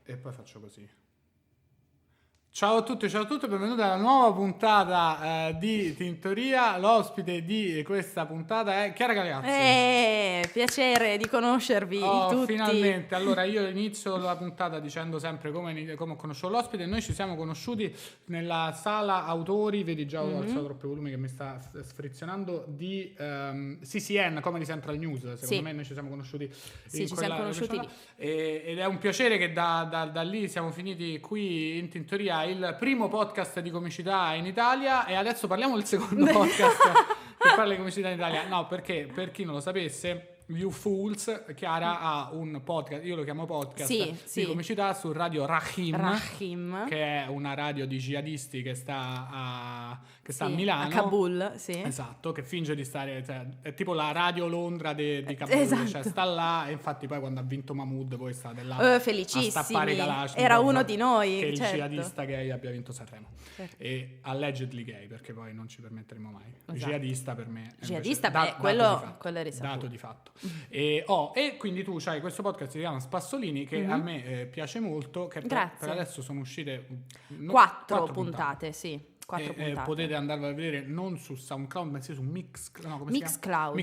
E poi faccio così. Ciao a tutti, ciao a tutti, benvenuti alla nuova puntata di Tintoria. L'ospite di questa puntata è Chiara Galeazzi. Piacere di conoscervi Oh, tutti. finalmente. Allora, io inizio la puntata dicendo sempre come ho conosciuto l'ospite. Noi ci siamo conosciuti nella sala autori, vedi già ho alzato troppi volumi che mi sta sfrizionando, di CCN, Comedy Central News. Secondo Sì. me noi ci siamo conosciuti Sì, ci siamo conosciuti lì. ed è un piacere che da lì siamo finiti qui in Tintoria, il primo podcast di comicità in Italia, e adesso parliamo del secondo podcast che parla di comicità in Italia. No, perché per chi non lo sapesse, You Fools, Chiara ha un podcast, io lo chiamo podcast, Sì, di sì. comicità su Radio Rahim, Rahim. che è una radio di jihadisti che sta a Milano. A Kabul, sì. Esatto, che finge di stare, cioè, è tipo la Radio Londra di Kabul, Esatto. cioè sta là, e infatti poi quando ha vinto Mahmood voi state là a felicissimi. stappare i Kalashnikov. Era uno di noi, che certo. il jihadista gay abbia vinto Sanremo. Certo. E allegedly gay, perché poi non ci permetteremo mai. Esatto. Jihadista per me è Jihadista, invece quello è risaputo. dato di fatto. E quindi tu c'hai questo podcast che si chiama Spassolini, che a me piace molto, che per adesso sono uscite 4 puntate, sì. 4 puntate. Potete andarlo a vedere non su SoundCloud, ma su Mixcloud.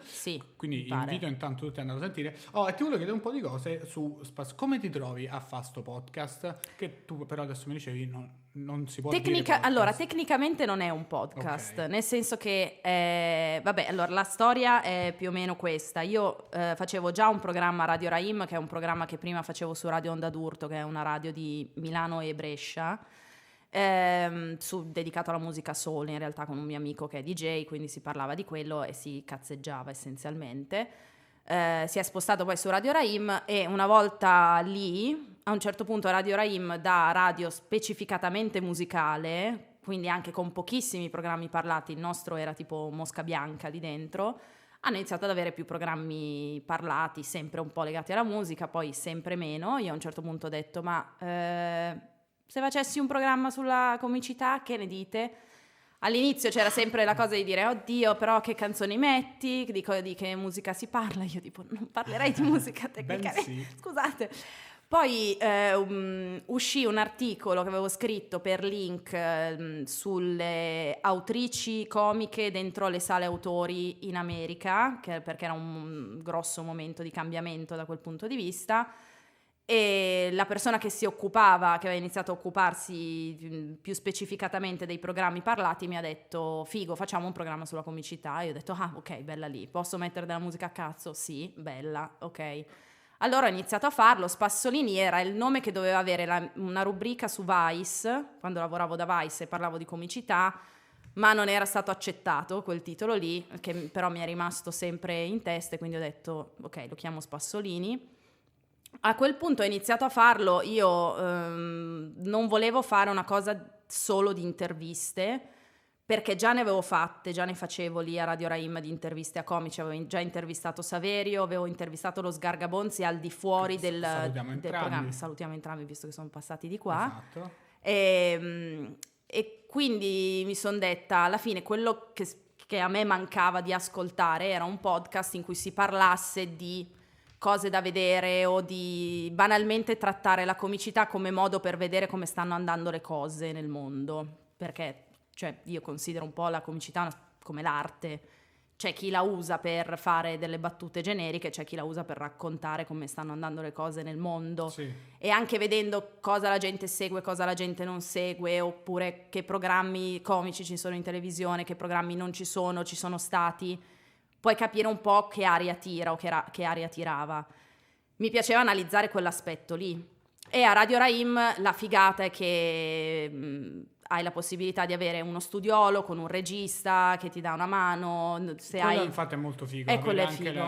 Sì, quindi invito intanto tutti ad andare a sentire. E ti volevo chiedere un po' di cose su come ti trovi a fare sto podcast, che tu però adesso mi dicevi non si può dire podcast. Allora, tecnicamente non è un podcast, Okay. nel senso che allora la storia è più o meno questa. Io facevo già un programma Radio Rahim, che è un programma che prima facevo su Radio Onda d'Urto, che è una radio di Milano e Brescia, dedicato alla musica soul, in realtà, con un mio amico che è DJ, quindi si parlava di quello e si cazzeggiava essenzialmente. Si è spostato poi su Radio Rahim, e una volta lì, a un certo punto, Radio Rahim, da radio specificatamente musicale, quindi anche con pochissimi programmi parlati, il nostro era tipo Mosca Bianca lì dentro, hanno iniziato ad avere più programmi parlati, sempre un po' legati alla musica, poi sempre meno. Io a un certo punto ho detto, ma se facessi un programma sulla comicità, che ne dite? All'inizio c'era sempre la cosa di dire, oddio, però che canzoni metti, di che musica si parla. Io tipo, non parlerei di musica tecnicamente, Sì. scusate. Poi uscì un articolo che avevo scritto per Link sulle autrici comiche dentro le sale autori in America, perché era un grosso momento di cambiamento da quel punto di vista. E la persona che aveva iniziato a occuparsi più specificatamente dei programmi parlati, mi ha detto, figo, facciamo un programma sulla comicità. E io ho detto, ok, bella lì, posso mettere della musica a cazzo? Sì, bella, ok. Allora ho iniziato a farlo. Spassolini era il nome che doveva avere una rubrica su Vice, quando lavoravo da Vice e parlavo di comicità, ma non era stato accettato quel titolo lì, che però mi è rimasto sempre in testa, e quindi ho detto, ok, lo chiamo Spassolini. A quel punto ho iniziato a farlo. Io non volevo fare una cosa solo di interviste, perché già ne avevo fatte, già ne facevo lì a Radio Rahim di interviste a comici. Avevo già intervistato Saverio, avevo intervistato lo Sgargabonzi al di fuori del programma. Salutiamo entrambi, visto che sono passati di qua. Esatto. E quindi mi sono detta, alla fine quello che a me mancava di ascoltare era un podcast in cui si parlasse di cose da vedere, o di banalmente trattare la comicità come modo per vedere come stanno andando le cose nel mondo, perché io considero un po' la comicità come l'arte. C'è chi la usa per fare delle battute generiche, c'è chi la usa per raccontare come stanno andando le cose nel mondo, sì. E anche vedendo cosa la gente segue, cosa la gente non segue, oppure che programmi comici ci sono in televisione, che programmi non ci sono stati, puoi capire un po' che aria tira o che aria tirava. Mi piaceva analizzare quell'aspetto lì. E a Radio Rahim la figata è che hai la possibilità di avere uno studiolo con un regista che ti dà una mano. Quello infatti è molto figo. Quello è anche figo.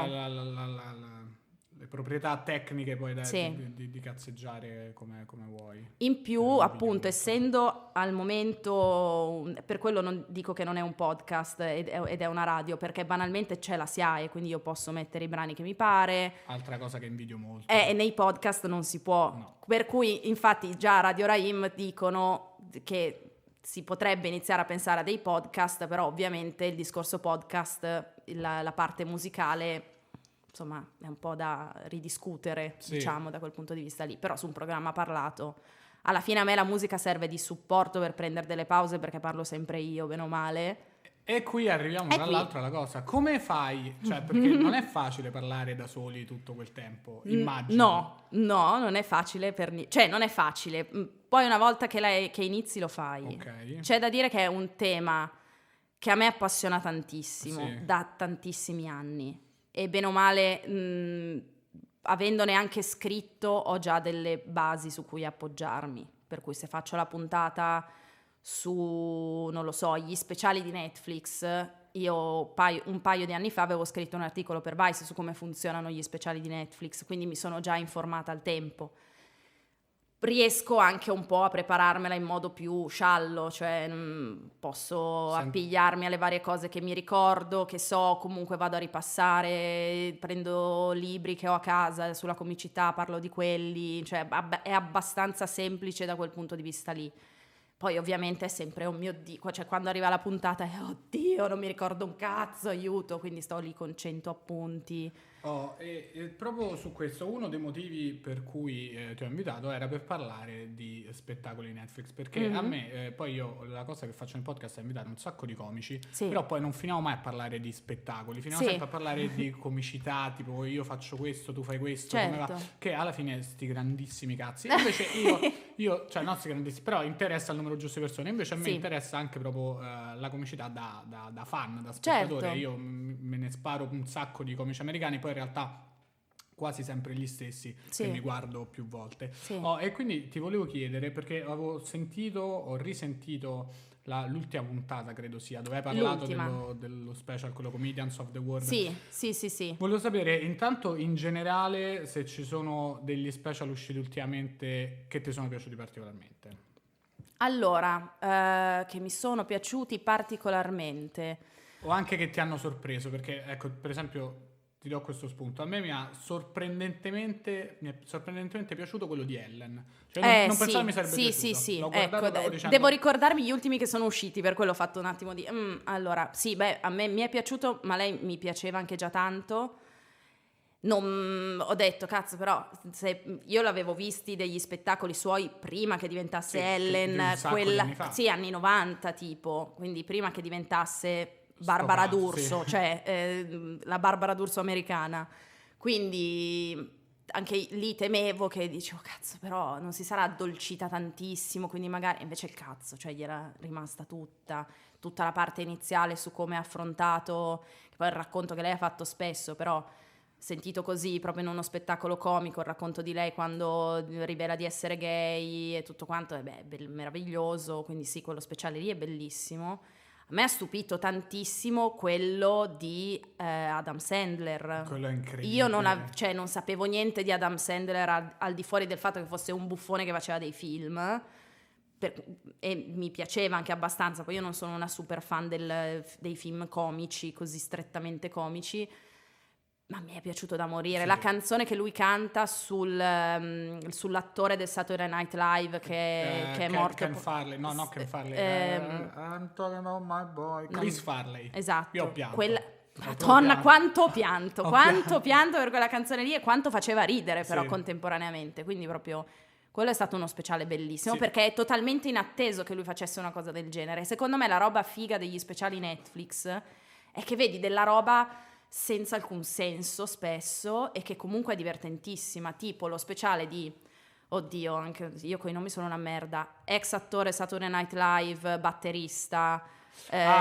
le proprietà tecniche poi Sì. di cazzeggiare come vuoi. In più, appunto, essendo al momento, per quello non dico che non è un podcast ed è una radio, perché banalmente c'è la SIAE, quindi io posso mettere i brani che mi pare. Altra cosa che invidio molto. E nei podcast non si può. No. Per cui, infatti, già a Radio Rahim dicono che si potrebbe iniziare a pensare a dei podcast, però ovviamente il discorso podcast, la parte musicale insomma è un po' da ridiscutere, Sì. diciamo, da quel punto di vista lì, però su un programma parlato. Alla fine a me la musica serve di supporto per prendere delle pause, perché parlo sempre io, bene o male. E qui arriviamo E tra qui- l'altro alla cosa, come fai? Cioè, perché non è facile parlare da soli tutto quel tempo, immagino. No, non è facile cioè non è facile. Poi una volta che inizi lo fai. Ok. C'è da dire che è un tema che a me appassiona tantissimo, Sì. da tantissimi anni. E bene o male, avendone anche scritto, ho già delle basi su cui appoggiarmi. Per cui se faccio la puntata su, non lo so, gli speciali di Netflix, io un paio di anni fa avevo scritto un articolo per Vice su come funzionano gli speciali di Netflix, quindi mi sono già informata al tempo. Riesco anche un po' a prepararmela in modo più sciallo, cioè posso appigliarmi alle varie cose che mi ricordo, che so, comunque vado a ripassare, prendo libri che ho a casa sulla comicità, parlo di quelli, cioè è abbastanza semplice da quel punto di vista lì. Poi ovviamente è sempre, oh mio Dio, cioè quando arriva la puntata è oddio, non mi ricordo un cazzo, aiuto, quindi sto lì con 100 appunti. E proprio su questo, uno dei motivi per cui ti ho invitato era per parlare di spettacoli Netflix, perché a me, poi io la cosa che faccio nel podcast è invitare un sacco di comici, Sì. però poi non finiamo mai a parlare di spettacoli, finiamo Sì. sempre a parlare di comicità, tipo io faccio questo, tu fai questo, come va? Certo. Che alla fine sti grandissimi cazzi. Invece io cioè non sti grandissimi, però interessa il numero giusto di persone, invece a me Sì. interessa anche proprio la comicità da fan, da spettatore. Certo. Io me ne sparo un sacco di comici americani, poi in realtà quasi sempre gli stessi Sì. che mi guardo più volte. Sì. E quindi ti volevo chiedere, perché avevo risentito l'ultima puntata, credo sia, dove hai parlato dello special, quello Comedians of the World. Sì. Volevo sapere intanto in generale se ci sono degli special usciti ultimamente che ti sono piaciuti particolarmente. Allora, che mi sono piaciuti particolarmente. O anche che ti hanno sorpreso, perché ecco, per esempio, ti do questo spunto. A me mi è sorprendentemente piaciuto quello di Ellen. Cioè non pensavo mi sarebbe piaciuto. Sì. L'ho guardato, Ecco, stavo dicendo, devo ricordarmi gli ultimi che sono usciti, per quello ho fatto un attimo di... allora, sì, beh, a me mi è piaciuto, ma lei mi piaceva anche già tanto. Ho detto, cazzo, però se io l'avevo visti degli spettacoli suoi prima che diventasse Sì, Ellen, di un sacco di anni fa. sì, anni 90 tipo, quindi prima che diventasse Barbara Sto D'Urso, sì. cioè la Barbara D'Urso americana. Quindi anche lì temevo che dicevo, cazzo, però non si sarà addolcita tantissimo, quindi magari invece il cazzo, cioè gli era rimasta tutta la parte iniziale su come ha affrontato, che poi è il racconto che lei ha fatto spesso, però sentito così proprio in uno spettacolo comico, il racconto di lei quando rivela di essere gay e tutto quanto è meraviglioso, quindi sì, quello speciale lì è bellissimo. A me ha stupito tantissimo quello di Adam Sandler. Quello è incredibile. Io non sapevo niente di Adam Sandler al di fuori del fatto che fosse un buffone che faceva dei film, e mi piaceva anche abbastanza. Poi io non sono una super fan dei film comici, così strettamente comici, ma mi è piaciuto da morire. Sì. La canzone che lui canta sull'attore del Saturday Night Live che è morto. Ken Farley, no, Ken Farley. I'm talking about my boy. Chris Farley. Esatto. Io ho pianto. Madonna, quanto ho pianto pianto per quella canzone lì e quanto faceva ridere però Sì. contemporaneamente. Quindi proprio quello è stato uno speciale bellissimo, Sì. perché è totalmente inatteso che lui facesse una cosa del genere. Secondo me la roba figa degli speciali Netflix è che vedi della roba senza alcun senso spesso e che comunque è divertentissima, tipo lo speciale di oddio, anche io coi nomi sono una merda, ex attore Saturday Night Live, batterista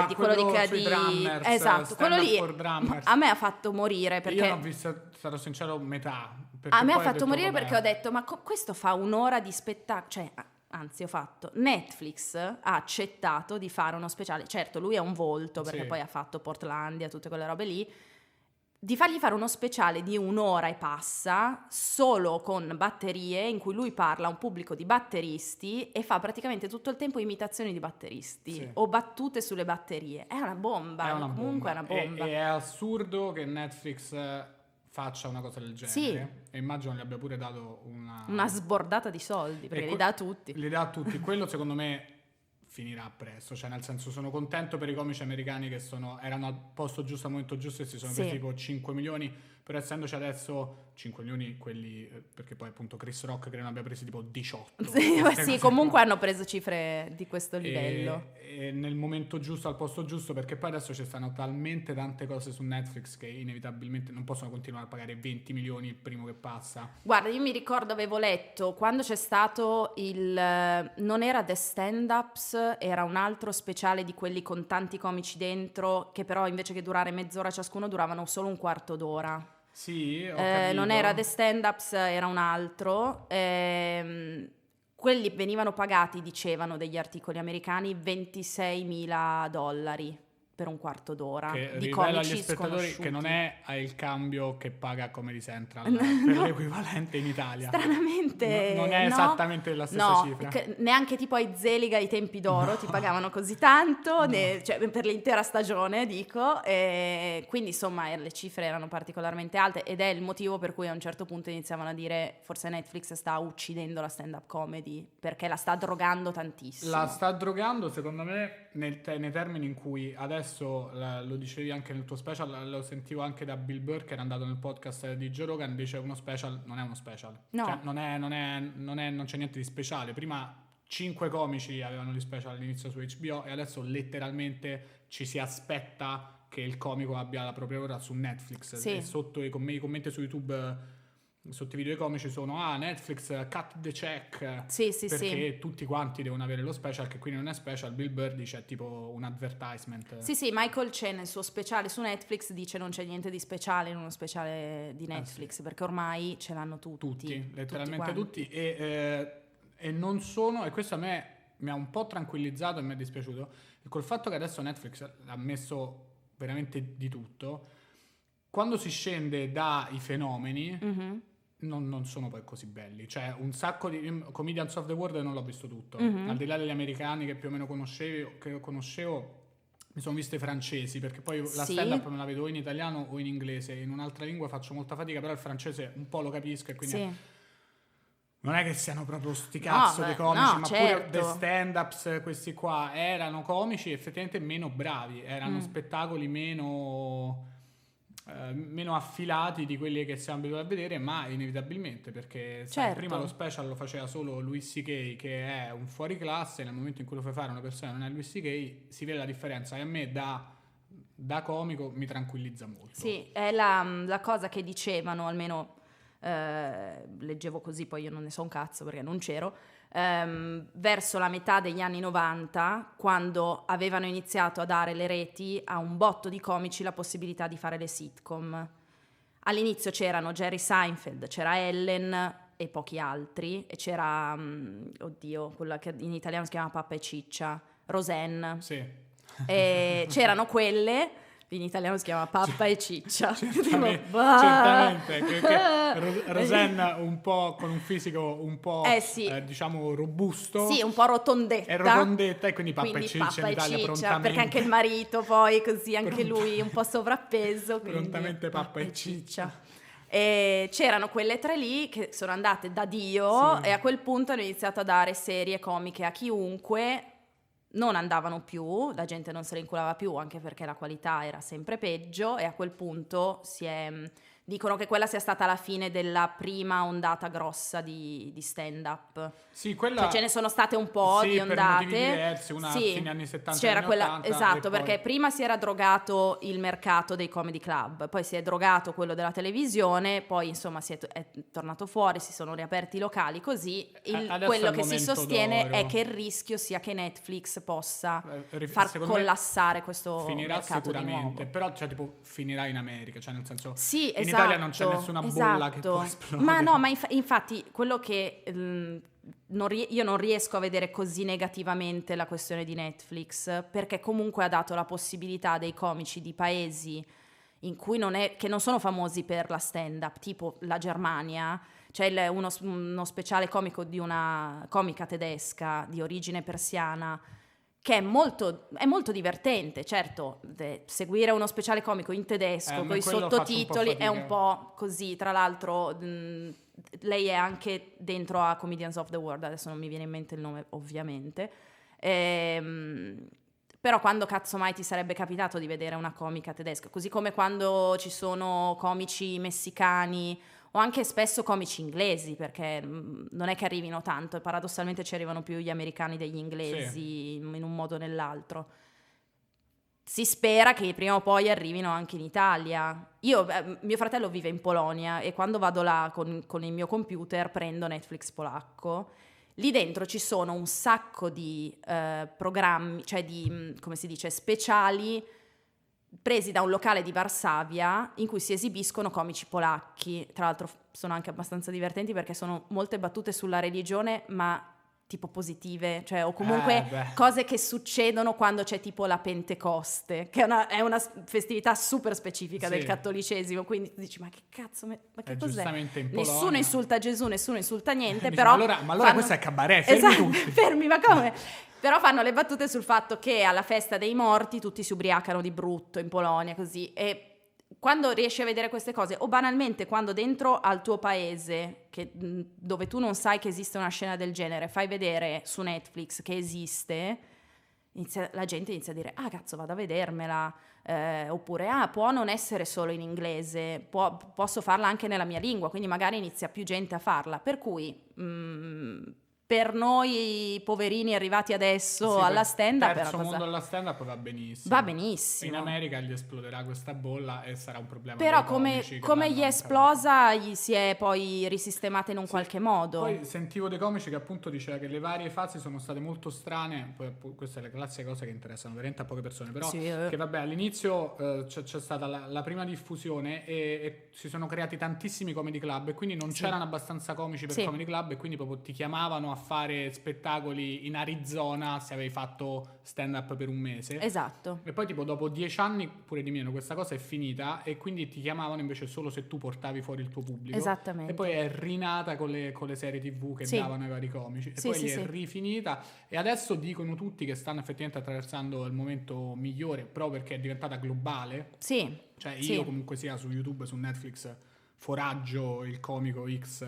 di quello sui Drummers, esatto, quello lì for Drummers. a me ha fatto morire, perché Io non ho visto, sarò sincero, metà. a me ha poi ho fatto detto, morire vabbè. perché ho detto ma questo fa un'ora di spettacolo, cioè anzi ho fatto Netflix ha accettato di fare uno speciale, certo lui è un volto perché Sì. poi ha fatto Portlandia, tutte quelle robe lì, di fargli fare uno speciale di 1 ora e passa solo con batterie, in cui lui parla a un pubblico di batteristi e fa praticamente tutto il tempo imitazioni di batteristi Sì. o battute sulle batterie. È una bomba, comunque è una bomba. E è assurdo che Netflix faccia una cosa del genere. Sì. E immagino gli abbia pure dato Una sbordata di soldi, perché li dà a tutti. Li dà a tutti. Quello secondo me finirà presto, cioè nel senso sono contento per i comici americani che erano al posto giusto al momento giusto e si sono Sì. presi tipo 5 milioni, però essendoci adesso 5 milioni quelli, perché poi appunto Chris Rock credo ne abbia presi tipo 18. Sì, comunque hanno preso cifre di questo livello. E nel momento giusto, al posto giusto, perché poi adesso ci stanno talmente tante cose su Netflix che inevitabilmente non possono continuare a pagare 20 milioni il primo che passa. Guarda, io mi ricordo, avevo letto, quando c'è stato non era The Stand-Ups, era un altro speciale di quelli con tanti comici dentro, che però invece che durare mezz'ora ciascuno duravano solo un quarto d'ora. Sì, ho capito. Non era The Stand-Ups, era un altro. Quelli venivano pagati, dicevano degli articoli americani, $26.000 per un quarto d'ora. Che di rivela comici agli spettatori sconosciuti. che non è il cambio che paga Comedy Central per l'equivalente in Italia. Stranamente non è esattamente la stessa cifra. Neanche tipo ai Zeliga ai tempi d'oro ti pagavano così tanto, cioè, per l'intera stagione dico, e quindi insomma le cifre erano particolarmente alte ed è il motivo per cui a un certo punto iniziavano a dire forse Netflix sta uccidendo la stand-up comedy perché la sta drogando tantissimo. La sta drogando secondo me nei termini in cui adesso lo dicevi anche nel tuo special, lo sentivo anche da Bill Burr che era andato nel podcast di Joe Rogan, dice uno special non è uno special, no. Cioè, non c'è niente di speciale. Prima 5 comici avevano gli special all'inizio su HBO e adesso letteralmente ci si aspetta che il comico abbia la propria ora su Netflix. Sì. E sotto i commenti su YouTube, sotto i video comici sono Netflix cut the check, sì, perché tutti quanti devono avere lo special, che quindi non è special. Bill Burr dice è tipo un advertisement. Sì, Michael Che nel suo speciale su Netflix dice non c'è niente di speciale in uno speciale di Netflix, perché ormai ce l'hanno tutti, letteralmente tutti e non sono, e questo a me mi ha un po' tranquillizzato e mi è dispiaciuto, e col fatto che adesso Netflix ha messo veramente di tutto, quando si scende dai fenomeni non sono poi così belli. Cioè un sacco di Comedians of the World non l'ho visto tutto, al di là degli americani che più o meno conoscevo, mi sono visto i francesi, perché poi la stand-up me la vedo o in italiano o in inglese, in un'altra lingua faccio molta fatica, però il francese un po' lo capisco e quindi non è che siano proprio sti cazzo di comici, ma pure the stand-ups, questi qua erano comici effettivamente meno bravi, erano spettacoli meno affilati di quelli che siamo abituati a vedere, ma inevitabilmente, perché sai, prima lo special lo faceva solo Louis C.K., che è un fuoriclasse, nel momento in cui lo fai fare una persona che non è Louis C.K. si vede la differenza, e a me da comico mi tranquillizza molto. Sì, è la cosa che dicevano, almeno leggevo così, poi io non ne so un cazzo perché non c'ero, verso la metà degli anni 90, quando avevano iniziato a dare le reti a un botto di comici la possibilità di fare le sitcom. All'inizio c'erano Jerry Seinfeld, c'era Ellen e pochi altri, e c'era quella che in italiano si chiama Pappa e Ciccia, Roseanne. Sì. E c'erano quelle, in italiano si chiama Pappa e Ciccia. Certamente. Roseanne un po' con un fisico un po' diciamo robusto. Sì, un po' rotondetta. È rotondetta, e quindi Pappa e Ciccia in Italia prontamente. Perché anche il marito poi così, anche lui un po' sovrappeso. Prontamente Pappa e Ciccia. E c'erano quelle tre lì che sono andate da Dio, e a quel punto hanno iniziato a dare serie comiche a chiunque. Non andavano più, la gente non se le inculava più, anche perché la qualità era sempre peggio, e a quel punto dicono che quella sia stata la fine della prima ondata grossa di stand-up. Sì, quella... Cioè ce ne sono state un po' di ondate. Per motivi diversi, una fine anni 70 c'era anni quella, 80, esatto, perché prima si era drogato il mercato dei comedy club, poi si è drogato quello della televisione, poi insomma è tornato fuori, si sono riaperti i locali, così quello che si sostiene d'oro è che il rischio sia che Netflix possa far collassare questo finirà mercato sicuramente, di nuovo. però cioè tipo finirà in America, cioè nel senso in Italia non c'è nessuna bolla che può esplodere. Ma no, ma infatti quello che io non riesco a vedere così negativamente la questione di Netflix, perché comunque ha dato la possibilità a dei comici di paesi in cui che non sono famosi per la stand-up, tipo la Germania. C'è uno speciale comico di una comica tedesca di origine persiana che è molto divertente. Certo, seguire uno speciale comico in tedesco con i sottotitoli è un po' così. Tra l'altro lei è anche dentro a Comedians of the World, adesso non mi viene in mente il nome ovviamente, Però quando cazzo mai ti sarebbe capitato di vedere una comica tedesca? Così come quando ci sono comici messicani o anche spesso comici inglesi, perché non è che arrivino tanto, e paradossalmente ci arrivano più gli americani degli inglesi in un modo o nell'altro. Si spera che prima o poi arrivino anche in Italia. Mio fratello vive in Polonia e quando vado là con il mio computer prendo Netflix polacco. Lì dentro ci sono un sacco di programmi, cioè di, come si dice, speciali presi da un locale di Varsavia in cui si esibiscono comici polacchi. Tra l'altro sono anche abbastanza divertenti perché sono molte battute sulla religione, ma tipo positive, cioè o comunque cose che succedono quando c'è tipo la Pentecoste, che è una festività super specifica del cattolicesimo, quindi tu dici ma che cazzo, ma che cos'è? Giustamente in Nessuno Polonia. insulta Gesù, nessuno insulta niente, Dici, però ma allora questo è cabaret, fermi tutti. fermi, ma come? Però fanno le battute sul fatto che alla festa dei morti tutti si ubriacano di brutto in Polonia, così, e quando riesci a vedere queste cose, o banalmente quando dentro al tuo paese, dove tu non sai che esiste una scena del genere, fai vedere su Netflix che esiste, la gente inizia a dire ah cazzo vado a vedermela, oppure può non essere solo in inglese, posso farla anche nella mia lingua, quindi magari inizia più gente a farla, per cui per noi poverini arrivati adesso alla stand-up terzo mondo alla stand-up va benissimo. Va benissimo. In America gli esploderà questa bolla e sarà un problema. Però come gli è esplosa, gli si è poi risistemata in un qualche modo. Poi sentivo dei comici che appunto diceva che le varie fasi sono state molto strane. Poi queste sono le classiche cose che interessano veramente a poche persone. Però che vabbè, all'inizio c'è stata la prima diffusione e si sono creati tantissimi comedy club e quindi non c'erano abbastanza comici per comedy club e quindi proprio ti chiamavano a fare spettacoli in Arizona se avevi fatto stand up per un mese. Esatto. E poi tipo dopo 10 anni, pure di meno, questa cosa è finita e quindi ti chiamavano invece solo se tu portavi fuori il tuo pubblico. Esattamente. E poi è rinata con le serie TV che davano ai vari comici e poi è rifinita e adesso dicono tutti che stanno effettivamente attraversando il momento migliore proprio perché è diventata globale. Sì. Cioè io comunque sia su YouTube, su Netflix foraggio il comico X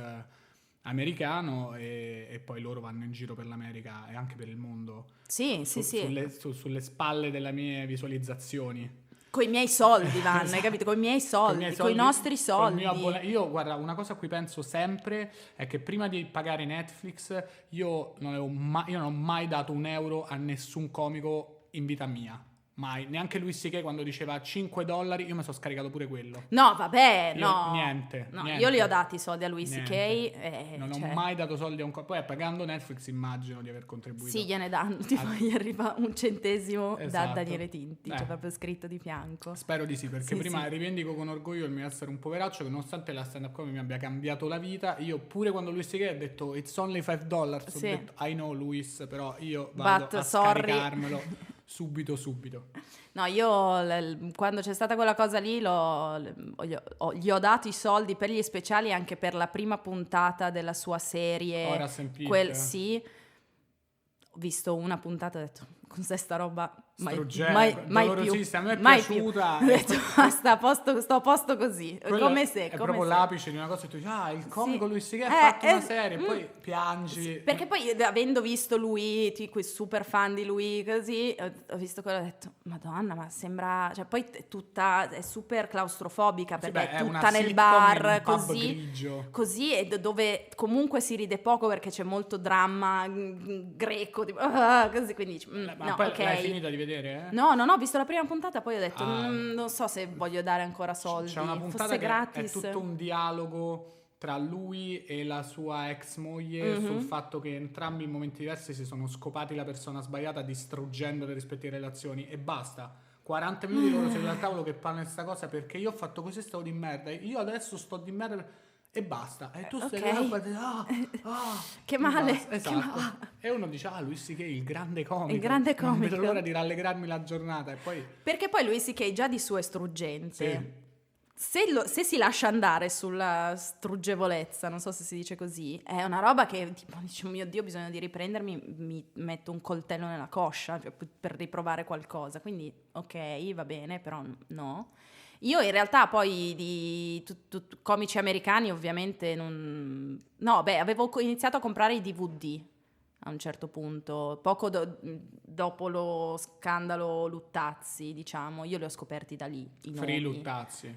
americano e poi loro vanno in giro per l'America e anche per il mondo. Sulle spalle delle mie visualizzazioni. Con i miei soldi vanno, hai capito? Con i miei soldi, con i nostri soldi. Io, guarda, una cosa a cui penso sempre è che prima di pagare Netflix io non ho mai dato un euro a nessun comico in vita mia. Mai, neanche Louis C.K. quando diceva $5, io mi sono scaricato pure quello. No, vabbè, no. Niente. Io li ho dati i soldi a Louis C.K. Non ho mai dato soldi a un poi pagando Netflix immagino di aver contribuito. Sì, gliene danno, tipo gli arriva un centesimo da Daniele Tinti, c'è proprio scritto di fianco. Spero di sì, perché prima rivendico con orgoglio il mio essere un poveraccio che nonostante la stand-up comedy mi abbia cambiato la vita, io pure quando Louis C.K. ha detto it's only $5, ho detto I know Louis, però io vado a scaricarmelo. Subito. No, io quando c'è stata quella cosa lì gli ho dato i soldi per gli speciali anche per la prima puntata della sua serie. Ora sempite. Sì, ho visto una puntata e ho detto cos'è sta roba? Mai più. A me è piaciuta. Ho detto sto a posto così. Come se. È proprio l'apice di una cosa e tu dici il comico Louis C.K. ha fatto una serie e poi piangi. Perché poi avendo visto lui, super fan di lui così, ho visto quello e ho detto madonna ma sembra, cioè poi è super claustrofobica perché è tutta nel bar così e dove comunque si ride poco perché c'è molto dramma greco tipo, così, quindi ma poi l'hai finita di vedere? No, non ho visto la prima puntata, poi ho detto non so se voglio dare ancora soldi. C'è una puntata fosse che gratis. È tutto un dialogo tra lui e la sua ex moglie sul fatto che entrambi in momenti diversi si sono scopati la persona sbagliata distruggendo le rispettive relazioni e basta. 40 minuti loro seduti al tavolo che parlano di sta cosa perché io ho fatto così, stavo di merda, io adesso sto di merda e basta, e tu stai che male, esatto. Che male. E uno dice Louis C.K. il grande comico, non vedo l'ora di rallegrarmi la giornata e poi perché poi Louis C.K. già di suo è struggente. Se si lascia andare sulla struggevolezza, non so se si dice così, è una roba che tipo dice mio Dio bisogna di riprendermi, mi metto un coltello nella coscia per riprovare qualcosa, quindi ok va bene però no. Io in realtà poi di comici americani ovviamente avevo iniziato a comprare i DVD a un certo punto, poco dopo lo scandalo Luttazzi, diciamo, io li ho scoperti da lì, i Free nomi. Luttazzi.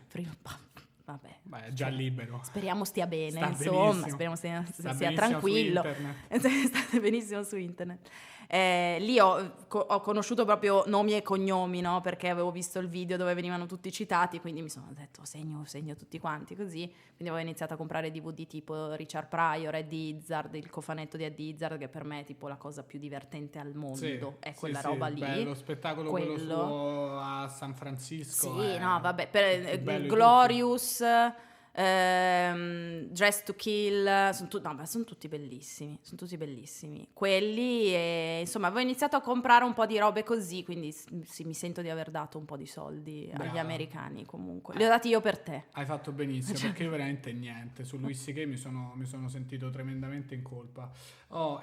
Vabbè. Beh, è già libero. Speriamo stia bene, Sta insomma, benissimo. speriamo sia Benissimo tranquillo. su internet. State benissimo su internet. Lì ho conosciuto proprio nomi e cognomi, no? Perché avevo visto il video dove venivano tutti citati, quindi mi sono detto segno tutti quanti così. Quindi avevo iniziato a comprare DVD tipo Richard Pryor, Eddie Izzard, il cofanetto di Eddie Izzard, che per me è tipo la cosa più divertente al mondo, è quella roba lì. Bello, spettacolo quello suo a San Francisco. Sì, no, vabbè, per Glorious. Dress to Kill, sono tutti bellissimi, quelli, e insomma avevo iniziato a comprare un po' di robe così, quindi sì, mi sento di aver dato un po' di soldi agli americani, comunque li ho dati io per te. Hai fatto benissimo, perché io veramente niente, su Louis C.K. mi sono sentito tremendamente in colpa.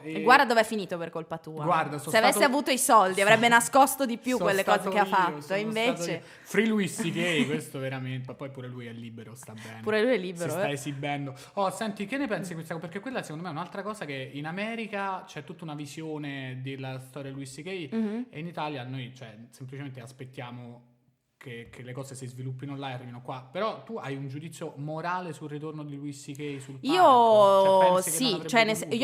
E guarda dove è finito per colpa tua. Guarda, se avesse avuto i soldi avrebbe nascosto di più quelle cose che ha fatto, invece Free Louis C.K. questo veramente, poi pure lui è libero, sta bene, pure lui è libero, si sta esibendo. Senti, che ne pensi di questa cosa? Perché quella secondo me è un'altra cosa, che in America c'è tutta una visione della storia di Louis C.K. E in Italia noi semplicemente aspettiamo che le cose si sviluppino là e arrivino qua. Però tu hai un giudizio morale sul ritorno di Louis C.K. sul palco? Io ho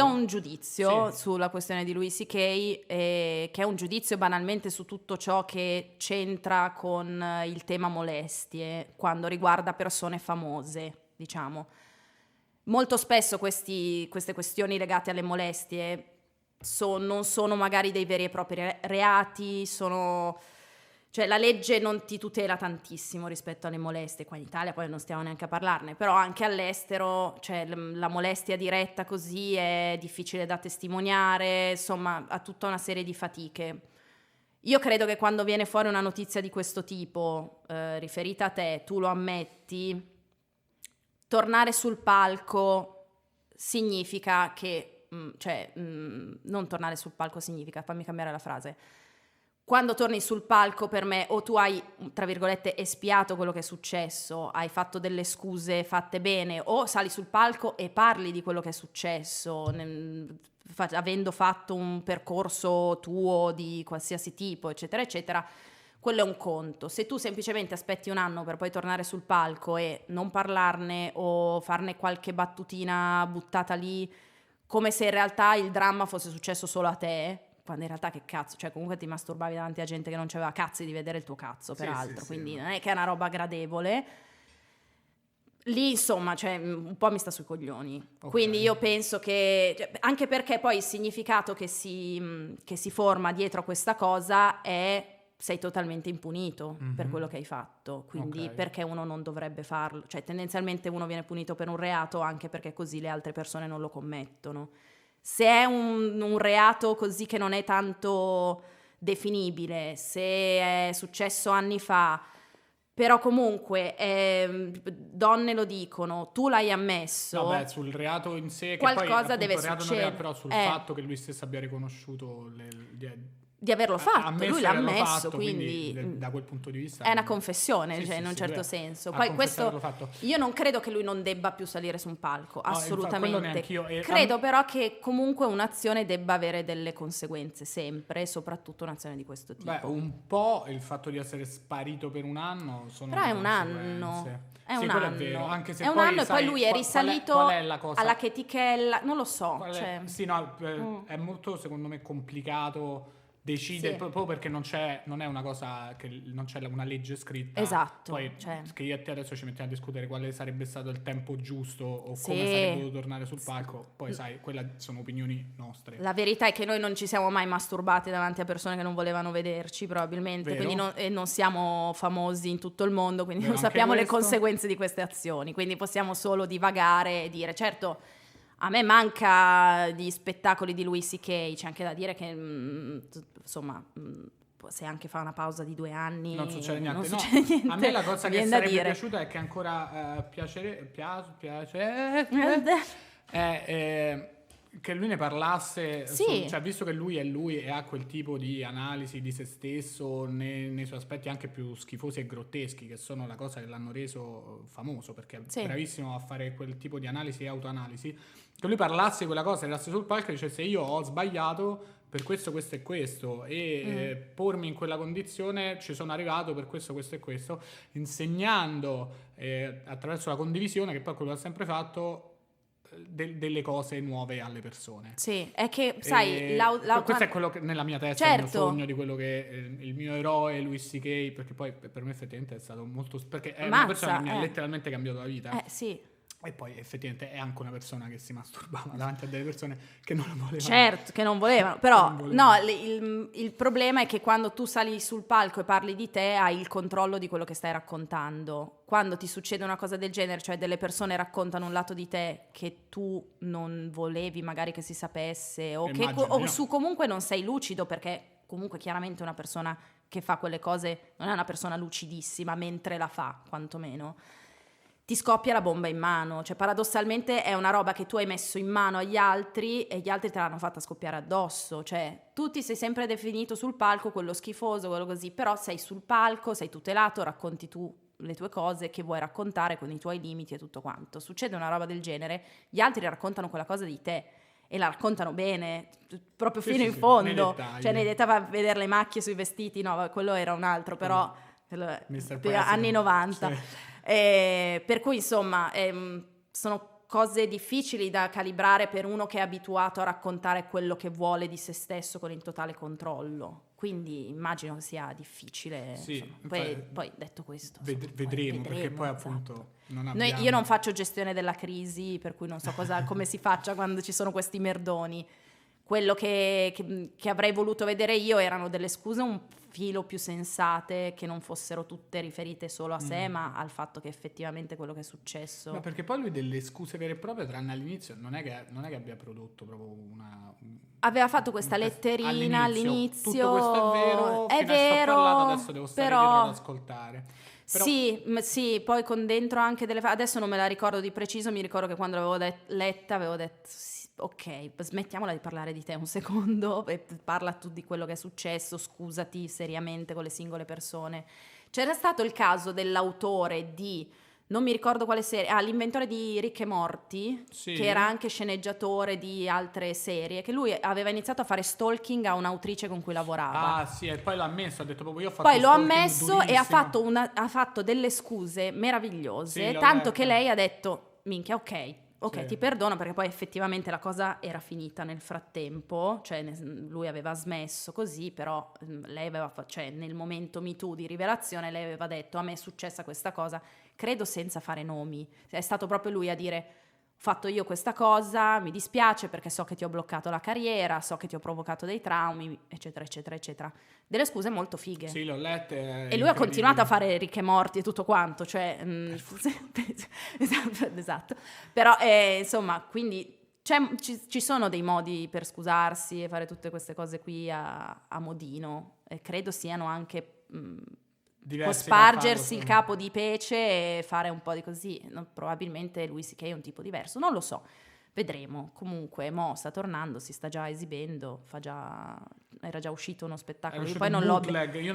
un giudizio sulla questione di Louis C.K. che è un giudizio banalmente su tutto ciò che c'entra con il tema molestie quando riguarda persone famose, diciamo. Molto spesso queste questioni legate alle molestie non sono magari dei veri e propri reati, cioè la legge non ti tutela tantissimo rispetto alle molestie, qua in Italia poi non stiamo neanche a parlarne, però anche all'estero, cioè la molestia diretta così è difficile da testimoniare, insomma ha tutta una serie di fatiche. Io credo che quando viene fuori una notizia di questo tipo, riferita a te, tu lo ammetti, tornare sul palco significa che, non tornare sul palco significa, fammi cambiare la frase. Quando torni sul palco, per me, o tu hai, tra virgolette, espiato quello che è successo, hai fatto delle scuse fatte bene, o sali sul palco e parli di quello che è successo, avendo fatto un percorso tuo di qualsiasi tipo, eccetera, eccetera. Quello è un conto. Se tu semplicemente aspetti un anno per poi tornare sul palco e non parlarne o farne qualche battutina buttata lì, come se in realtà il dramma fosse successo solo a te, quando in realtà che cazzo, cioè comunque ti masturbavi davanti a gente che non c'aveva cazzi di vedere il tuo cazzo, peraltro, quindi non è che è una roba gradevole. Lì insomma, cioè, un po' mi sta sui coglioni. Okay. Quindi io penso che, anche perché poi il significato che si forma dietro a questa cosa è: sei totalmente impunito per quello che hai fatto, quindi perché uno non dovrebbe farlo? Cioè tendenzialmente uno viene punito per un reato anche perché così le altre persone non lo commettono. Se è un reato così che non è tanto definibile, se è successo anni fa, però comunque donne lo dicono, tu l'hai ammesso. Vabbè, sul reato in sé, qualcosa che poi, appunto, deve succedere. Però sul fatto che lui stesso abbia riconosciuto di averlo fatto, lui l'ha ammesso, quindi da quel punto di vista è una confessione, in un certo senso. Poi questo, io non credo che lui non debba più salire su un palco, assolutamente. Credo però che comunque un'azione debba avere delle conseguenze sempre, soprattutto un'azione di questo tipo. Beh, un po' il fatto di essere sparito per un anno sono però è un anno. È un anno. È vero, anche se è un anno, e poi lui è risalito alla chetichella, non lo so. È molto, secondo me, complicato decidere, proprio perché non è una cosa che non c'è una legge scritta. Esatto. Poi che io e te adesso ci mettiamo a discutere quale sarebbe stato il tempo giusto o come sarebbe dovuto tornare sul palco. Poi sai, quelle sono opinioni nostre. La verità è che noi non ci siamo mai masturbati davanti a persone che non volevano vederci, probabilmente. Quindi non siamo famosi in tutto il mondo, quindi non sappiamo le conseguenze di queste azioni. Quindi possiamo solo divagare e dire, certo, a me manca di spettacoli di Louis C.K., c'è anche da dire che insomma, se anche fa una pausa di 2 anni non succede niente. Niente. A me la cosa che sarebbe piaciuta è che ancora che lui ne parlasse, Sì. cioè visto che lui è lui e ha quel tipo di analisi di se stesso nei suoi aspetti anche più schifosi e grotteschi, che sono la cosa che l'hanno reso famoso, perché è Sì. bravissimo a fare quel tipo di analisi e autoanalisi, che lui parlasse di quella cosa, andasse sul palco e dicesse io ho sbagliato per questo, questo e questo, e pormi in quella condizione ci sono arrivato per questo, questo e questo, insegnando attraverso la condivisione, che poi quello che ha sempre fatto, delle cose nuove alle persone. Sì, è che, sai, questo è quello che nella mia testa, certo. il mio sogno di quello che il mio eroe Louis C.K., perché poi per me effettivamente è stato molto, perché è una persona che mi ha letteralmente cambiato la vita. Sì. E poi effettivamente è anche una persona che si masturbava davanti a delle persone che non lo volevano. Certo, che non volevano, però non volevano. No, il problema è che quando tu sali sul palco e parli di te hai il controllo di quello che stai raccontando. Quando ti succede una cosa del genere, cioè delle persone raccontano un lato di te che tu non volevi magari che si sapesse o su comunque non sei lucido, perché comunque chiaramente una persona che fa quelle cose non è una persona lucidissima mentre la fa, quantomeno. Ti scoppia la bomba in mano, cioè paradossalmente è una roba che tu hai messo in mano agli altri e gli altri te l'hanno fatta scoppiare addosso, cioè tu ti sei sempre definito sul palco quello schifoso, quello così, però sei sul palco, sei tutelato, racconti tu le tue cose che vuoi raccontare con i tuoi limiti e tutto quanto. Succede una roba del genere, gli altri raccontano quella cosa di te e la raccontano bene, proprio fino in fondo, cioè nei dettagli, a vedere le macchie sui vestiti, no, quello era un altro, però anni 90. Sì. Per cui insomma sono cose difficili da calibrare per uno che è abituato a raccontare quello che vuole di se stesso con il totale controllo, quindi immagino che sia difficile. Sì, poi detto questo vedremo, perché poi appunto non abbiamo... io non faccio gestione della crisi, per cui non so come si faccia quando ci sono questi merdoni. Quello che avrei voluto vedere io erano delle scuse un filo più sensate, che non fossero tutte riferite solo a sé, ma al fatto che effettivamente quello che è successo. Ma perché poi lui delle scuse vere e proprie, tranne all'inizio, non è che abbia prodotto proprio aveva fatto questa letterina all'inizio. Tutto questo è vero, parlato, adesso devo stare dietro ad ascoltare. Però... Sì, poi con dentro anche delle... Adesso non me la ricordo di preciso, mi ricordo che quando l'avevo letta avevo detto... Ok, smettiamola di parlare di te un secondo e parla tu di quello che è successo, scusati seriamente con le singole persone. C'era stato il caso dell'autore di, non mi ricordo quale serie, l'inventore di Rick e Morty, sì, che era anche sceneggiatore di altre serie, che lui aveva iniziato a fare stalking a un'autrice con cui lavorava. Ah sì, e poi l'ha ammesso, ha detto proprio io ho fatto poi l'ho ammesso durissimo. E ha fatto delle scuse meravigliose, sì, tanto che lei ha detto, minchia, ok, sì, ti perdono, perché poi effettivamente la cosa era finita nel frattempo, cioè lui aveva smesso così, però lei aveva, cioè nel momento Me Too di rivelazione lei aveva detto a me è successa questa cosa, credo senza fare nomi, è stato proprio lui a dire ho fatto io questa cosa, mi dispiace perché so che ti ho bloccato la carriera, so che ti ho provocato dei traumi, eccetera eccetera eccetera, delle scuse molto fighe. Sì, l'ho lette. E lui ha continuato a fare Rick e Morty e tutto quanto, cioè esatto. Però insomma, quindi ci sono dei modi per scusarsi e fare tutte queste cose qui a modino, e credo siano anche può spargersi il capo di pece e fare un po' di così, no? Probabilmente Louis C.K. è un tipo diverso, non lo so, vedremo. Comunque mo sta tornando, si sta già esibendo, era già uscito uno spettacolo, io poi non l'ho io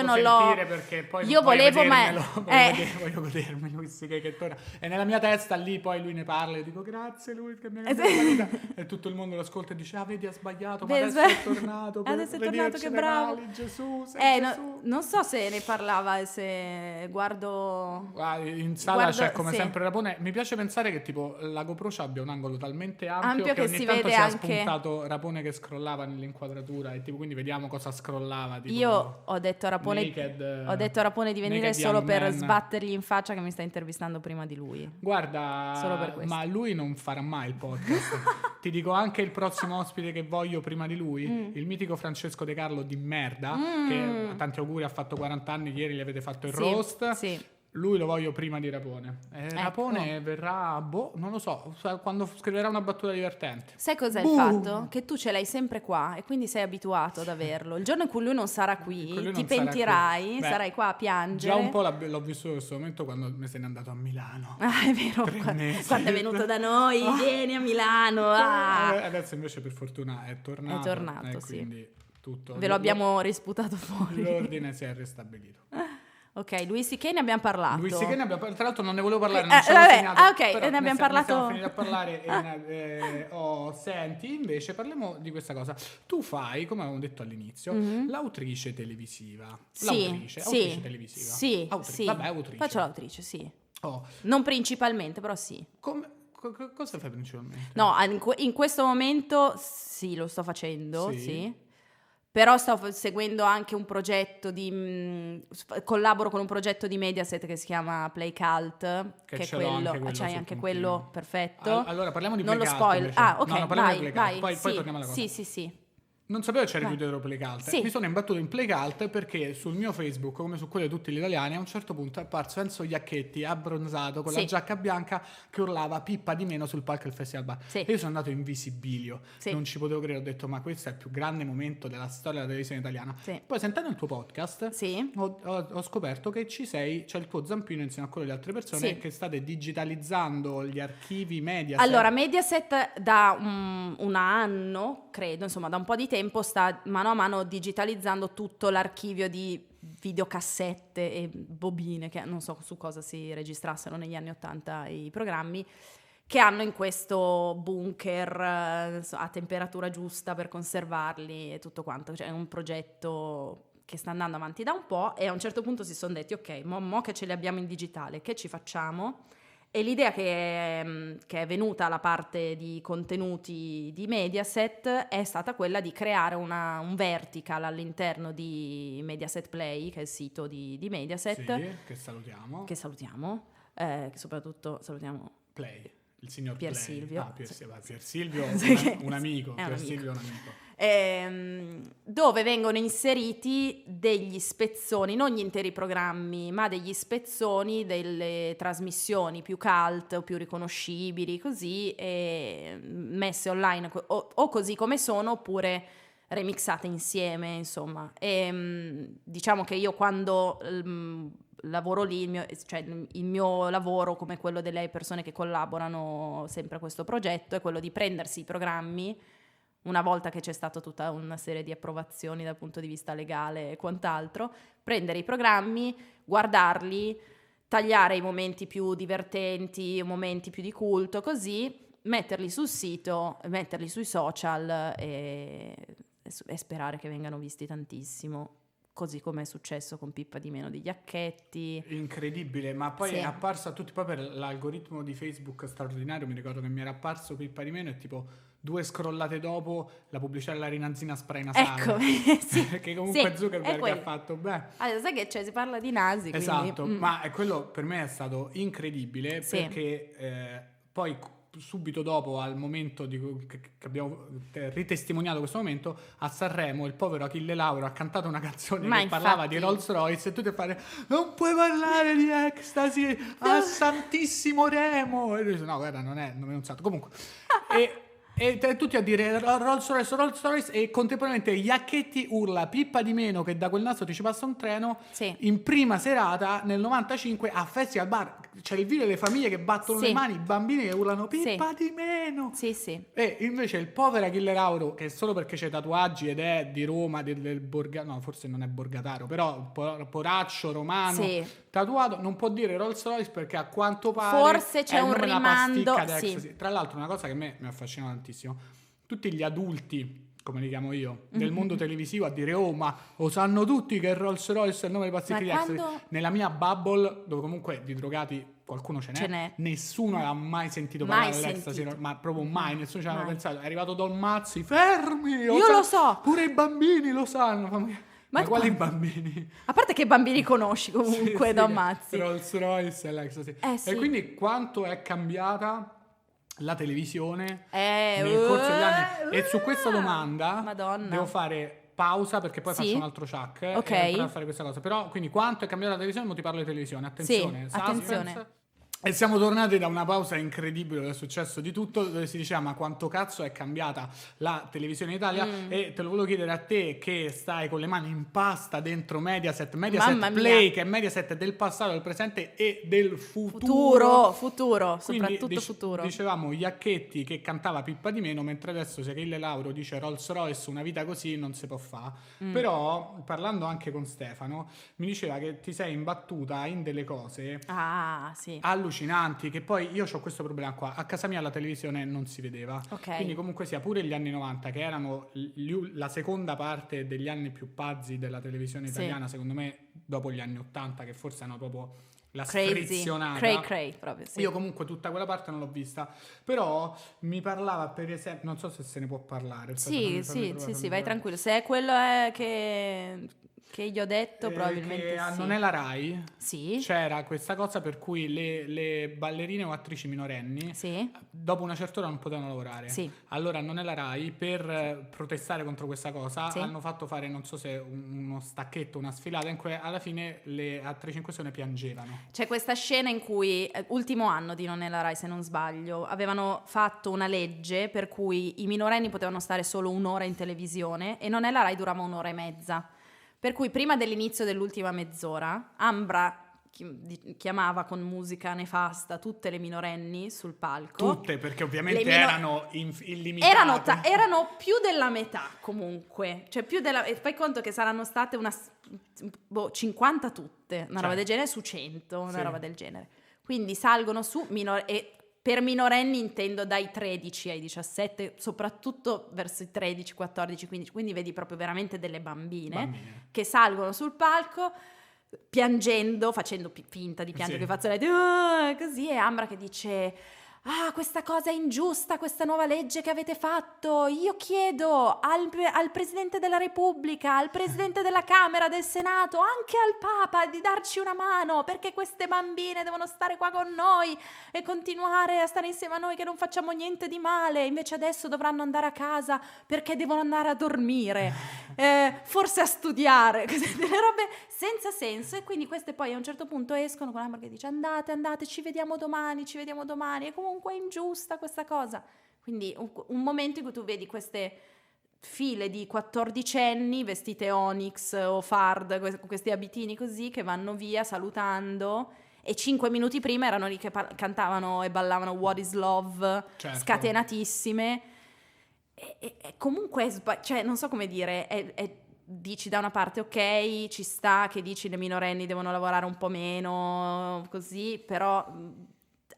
non l'ho sentire perché poi io volevo voglio godermi Louis C.K. che torna, e nella mia testa lì poi lui ne parla e dico grazie lui che mi ha cambiato la vita, e tutto il mondo lo ascolta e dice vedi ha sbagliato, ma adesso è tornato, che bravo mali, Gesù, Gesù. Non so se ne parlava, se guardo in sala c'è come sempre Rapone. Mi piace pensare che tipo la GoPro abbia un angolo talmente ampio che ogni si tanto vede sia anche spuntato Rapone che scrollava nell'inquadratura, e tipo quindi vediamo cosa scrollava, tipo, io ho detto a Rapone di venire solo per sbattergli in faccia che mi sta intervistando prima di lui. Guarda, solo per questo. Ma lui non farà mai il podcast. Ti dico anche il prossimo ospite che voglio prima di lui, il mitico Francesco De Carlo di merda, che tanti auguri, ha fatto 40 anni, ieri gli avete fatto il roast. Sì. Lui lo voglio prima di Rapone. Rapone verrà, non lo so, quando scriverà una battuta divertente. Sai cos'è il fatto? Che tu ce l'hai sempre qua e quindi sei abituato ad averlo. Il giorno in cui lui non sarà qui, ti pentirai, sarai qua a piangere. Già un po' l'ho vissuto in questo momento quando me se n'è andato a Milano. Ah, è vero, quando è venuto da noi, vieni a Milano. Adesso invece per fortuna è tornato. È tornato, sì. Quindi tutto. Ve lo abbiamo risputato fuori. L'ordine si è ristabilito. Ok, Louis C.K. ne abbiamo parlato. Louis C.K. ne abbiamo parlato. Tra l'altro non ne volevo parlare, non ce l'ho segnato. Ok, ne abbiamo parlato. Siamo finiti a parlare. Senti, invece parliamo di questa cosa. Tu fai, come avevamo detto all'inizio, l'autrice televisiva. Autrice televisiva. Sì, Vabbè, autrice. Faccio l'autrice, sì. Non principalmente, però sì. Cosa fai principalmente? No, in questo momento sì, lo sto facendo, sì. Però sto seguendo anche un progetto collaboro con un progetto di Mediaset che si chiama Play Cult, che è quello, c'hai anche quello, perfetto. Allora parliamo di non Play lo Cult. spoil. Ok, no, parliamo di Play Cult. vai. Poi torniamo alla cosa. Sì. Non sapevo c'era dietro Play Cult. Sì. Mi sono imbattuto in Play Cult perché sul mio Facebook, come su quello di tutti gli italiani, a un certo punto è apparso Enzo Iacchetti abbronzato con la giacca bianca che urlava pippa di meno sul palco del Festival Bar. Sì. E io sono andato in visibilio. Sì. Non ci potevo credere, ho detto ma questo è il più grande momento della storia della televisione italiana. Sì. Poi sentendo il tuo podcast ho scoperto che c'è il tuo zampino insieme a quello di altre persone che state digitalizzando gli archivi Mediaset. Allora, Mediaset da un anno, credo, insomma da un po' di tempo sta mano a mano digitalizzando tutto l'archivio di videocassette e bobine, che non so su cosa si registrassero negli anni '80 i programmi, che hanno in questo bunker a temperatura giusta per conservarli e tutto quanto. Cioè è un progetto che sta andando avanti da un po' e a un certo punto si sono detti ok, mo che ce li abbiamo in digitale, che ci facciamo? E l'idea che è venuta alla parte di contenuti di Mediaset è stata quella di creare un vertical all'interno di Mediaset Play, che è il sito di Mediaset. Che salutiamo. Che soprattutto salutiamo Play, il signor Pier Play. Silvio. Pier Silvio, un amico. Silvio è un amico. Dove vengono inseriti degli spezzoni, non gli interi programmi, ma degli spezzoni delle trasmissioni più cult o più riconoscibili, così, messe online o così come sono, oppure remixate insieme, insomma. Diciamo che io quando lavoro lì, il mio lavoro, come quello delle persone che collaborano sempre a questo progetto, è quello di prendersi i programmi una volta che c'è stata tutta una serie di approvazioni dal punto di vista legale e quant'altro, prendere i programmi, guardarli, tagliare i momenti più divertenti, i momenti più di culto, così metterli sul sito, metterli sui social e sperare che vengano visti tantissimo. Così come è successo con Pippa di meno di Iacchetti. Incredibile, ma poi è apparso a tutti, poi per l'algoritmo di Facebook straordinario, mi ricordo che mi era apparso Pippa di meno e tipo 2 scrollate dopo la pubblicità della Rinasina spray nasale. Ecco, sì. Che comunque Zuckerberg ha fatto, allora, sai che c'è, si parla di nasi, esatto, quindi, ma quello per me è stato incredibile perché poi subito dopo, al momento che abbiamo ritestimoniato questo momento, a Sanremo il povero Achille Lauro ha cantato una canzone parlava di Rolls Royce e tu ti fai non puoi parlare di ecstasy a Santissimo Remo e lui dice no guarda non è un santo comunque e tutti a dire Rolls Royce e contemporaneamente Iacchetti urla Pippa di meno che da quel naso ti ci passa un treno in prima serata nel 95 a Festival Bar. C'è il video delle famiglie che battono le mani, i bambini che urlano Pippa di meno. E invece il povero Achille Lauro, che solo perché c'è tatuaggi ed è di Roma, del no, forse non è borgataro, però poraccio romano, tatuato, non può dire Rolls Royce perché a quanto pare forse c'è un rimando. Tra l'altro una cosa che a me mi affascina tantissimo, tutti gli adulti, come li chiamo io, del mondo televisivo a dire ma lo sanno tutti che Rolls Royce è il nome dei pasticchi di ecstasy. Nella mia bubble, dove comunque di drogati qualcuno ce n'è. Nessuno aveva mai sentito parlare dell'ecstasy, ma proprio mai, nessuno ci aveva pensato. È arrivato Don Mazzi, fermi! Io lo so! Pure i bambini lo sanno. Ma quali bambini? A parte che bambini conosci comunque, Don Mazzi. Rolls Royce e l'ecstasy. E quindi quanto è cambiata la televisione nel corso degli anni? E su questa domanda devo fare pausa perché poi Sì. faccio un altro chuck Ok. e a fare questa cosa. Però, quindi quanto è cambiata la televisione? Mo ti parlo di televisione. Attenzione, Sì, attenzione. suspense. E siamo tornati da una pausa incredibile dove è successo di tutto, dove si diceva ma quanto cazzo è cambiata la televisione in Italia, e te lo volevo chiedere a te che stai con le mani in pasta dentro Mediaset Mamma Play, mia. che è Mediaset del passato, del presente e del futuro. Futuro, Quindi soprattutto futuro. dicevamo Iacchetti che cantava Pippa di meno, mentre adesso se Achille Lauro dice Rolls Royce, una vita così non si può fare. Però parlando anche con Stefano mi diceva che ti sei imbattuta in delle cose Ah, sì. allucinanti, che poi io ho questo problema qua, a casa mia la televisione non si vedeva, Ok. quindi comunque sia pure gli anni 90 che erano la seconda parte degli anni più pazzi della televisione Sì. italiana, secondo me dopo gli anni 80 che forse hanno proprio la Crazy. sfrizionata. Cray proprio, sì. Io comunque tutta quella parte non l'ho vista, però mi parlava per esempio, non so se se ne può parlare. Sì, vai tranquillo. Se è quello che gli ho detto, probabilmente sì. Non è la Rai. Sì. C'era questa cosa per cui le ballerine o attrici minorenni Sì. dopo una certa ora non potevano lavorare. Sì. Allora non è la Rai, per protestare contro questa cosa, Sì. hanno fatto fare, non so se uno stacchetto, una sfilata in cui alla fine le attrici in questione piangevano. C'è questa scena in cui, ultimo anno di Non è la Rai se non sbaglio, avevano fatto una legge per cui i minorenni potevano stare solo un'ora in televisione e Non è la Rai durava un'ora e mezza. Per cui prima dell'inizio dell'ultima mezz'ora, Ambra chiamava con musica nefasta tutte le minorenni sul palco. Tutte, perché ovviamente erano illimitate. Erano più della metà comunque, cioè più della, e fai conto che saranno state 50 tutte, una roba del genere su 100, una roba del genere. Quindi salgono su e per minorenni intendo dai 13 ai 17, soprattutto verso i 13, 14, 15, quindi vedi proprio veramente delle bambine. Che salgono sul palco piangendo, facendo finta di piangere, che fazzoletti, così, e Ambra che dice: ah, questa cosa è ingiusta, questa nuova legge che avete fatto, io chiedo al Presidente della Repubblica, al Presidente della Camera, del Senato, anche al Papa di darci una mano, perché queste bambine devono stare qua con noi e continuare a stare insieme a noi che non facciamo niente di male, invece adesso dovranno andare a casa perché devono andare a dormire, forse a studiare, delle robe senza senso. E quindi queste poi a un certo punto escono con Ambra che dice: andate, ci vediamo domani, e comunque è ingiusta questa cosa. Quindi un momento in cui tu vedi queste file di 14enni vestite Onyx o Fard, questi abitini così, che vanno via salutando, e 5 minuti prima erano lì che cantavano e ballavano What is Love, scatenatissime, e comunque cioè non so come dire, dici da una parte ok, ci sta che dici le minorenni devono lavorare un po' meno così, però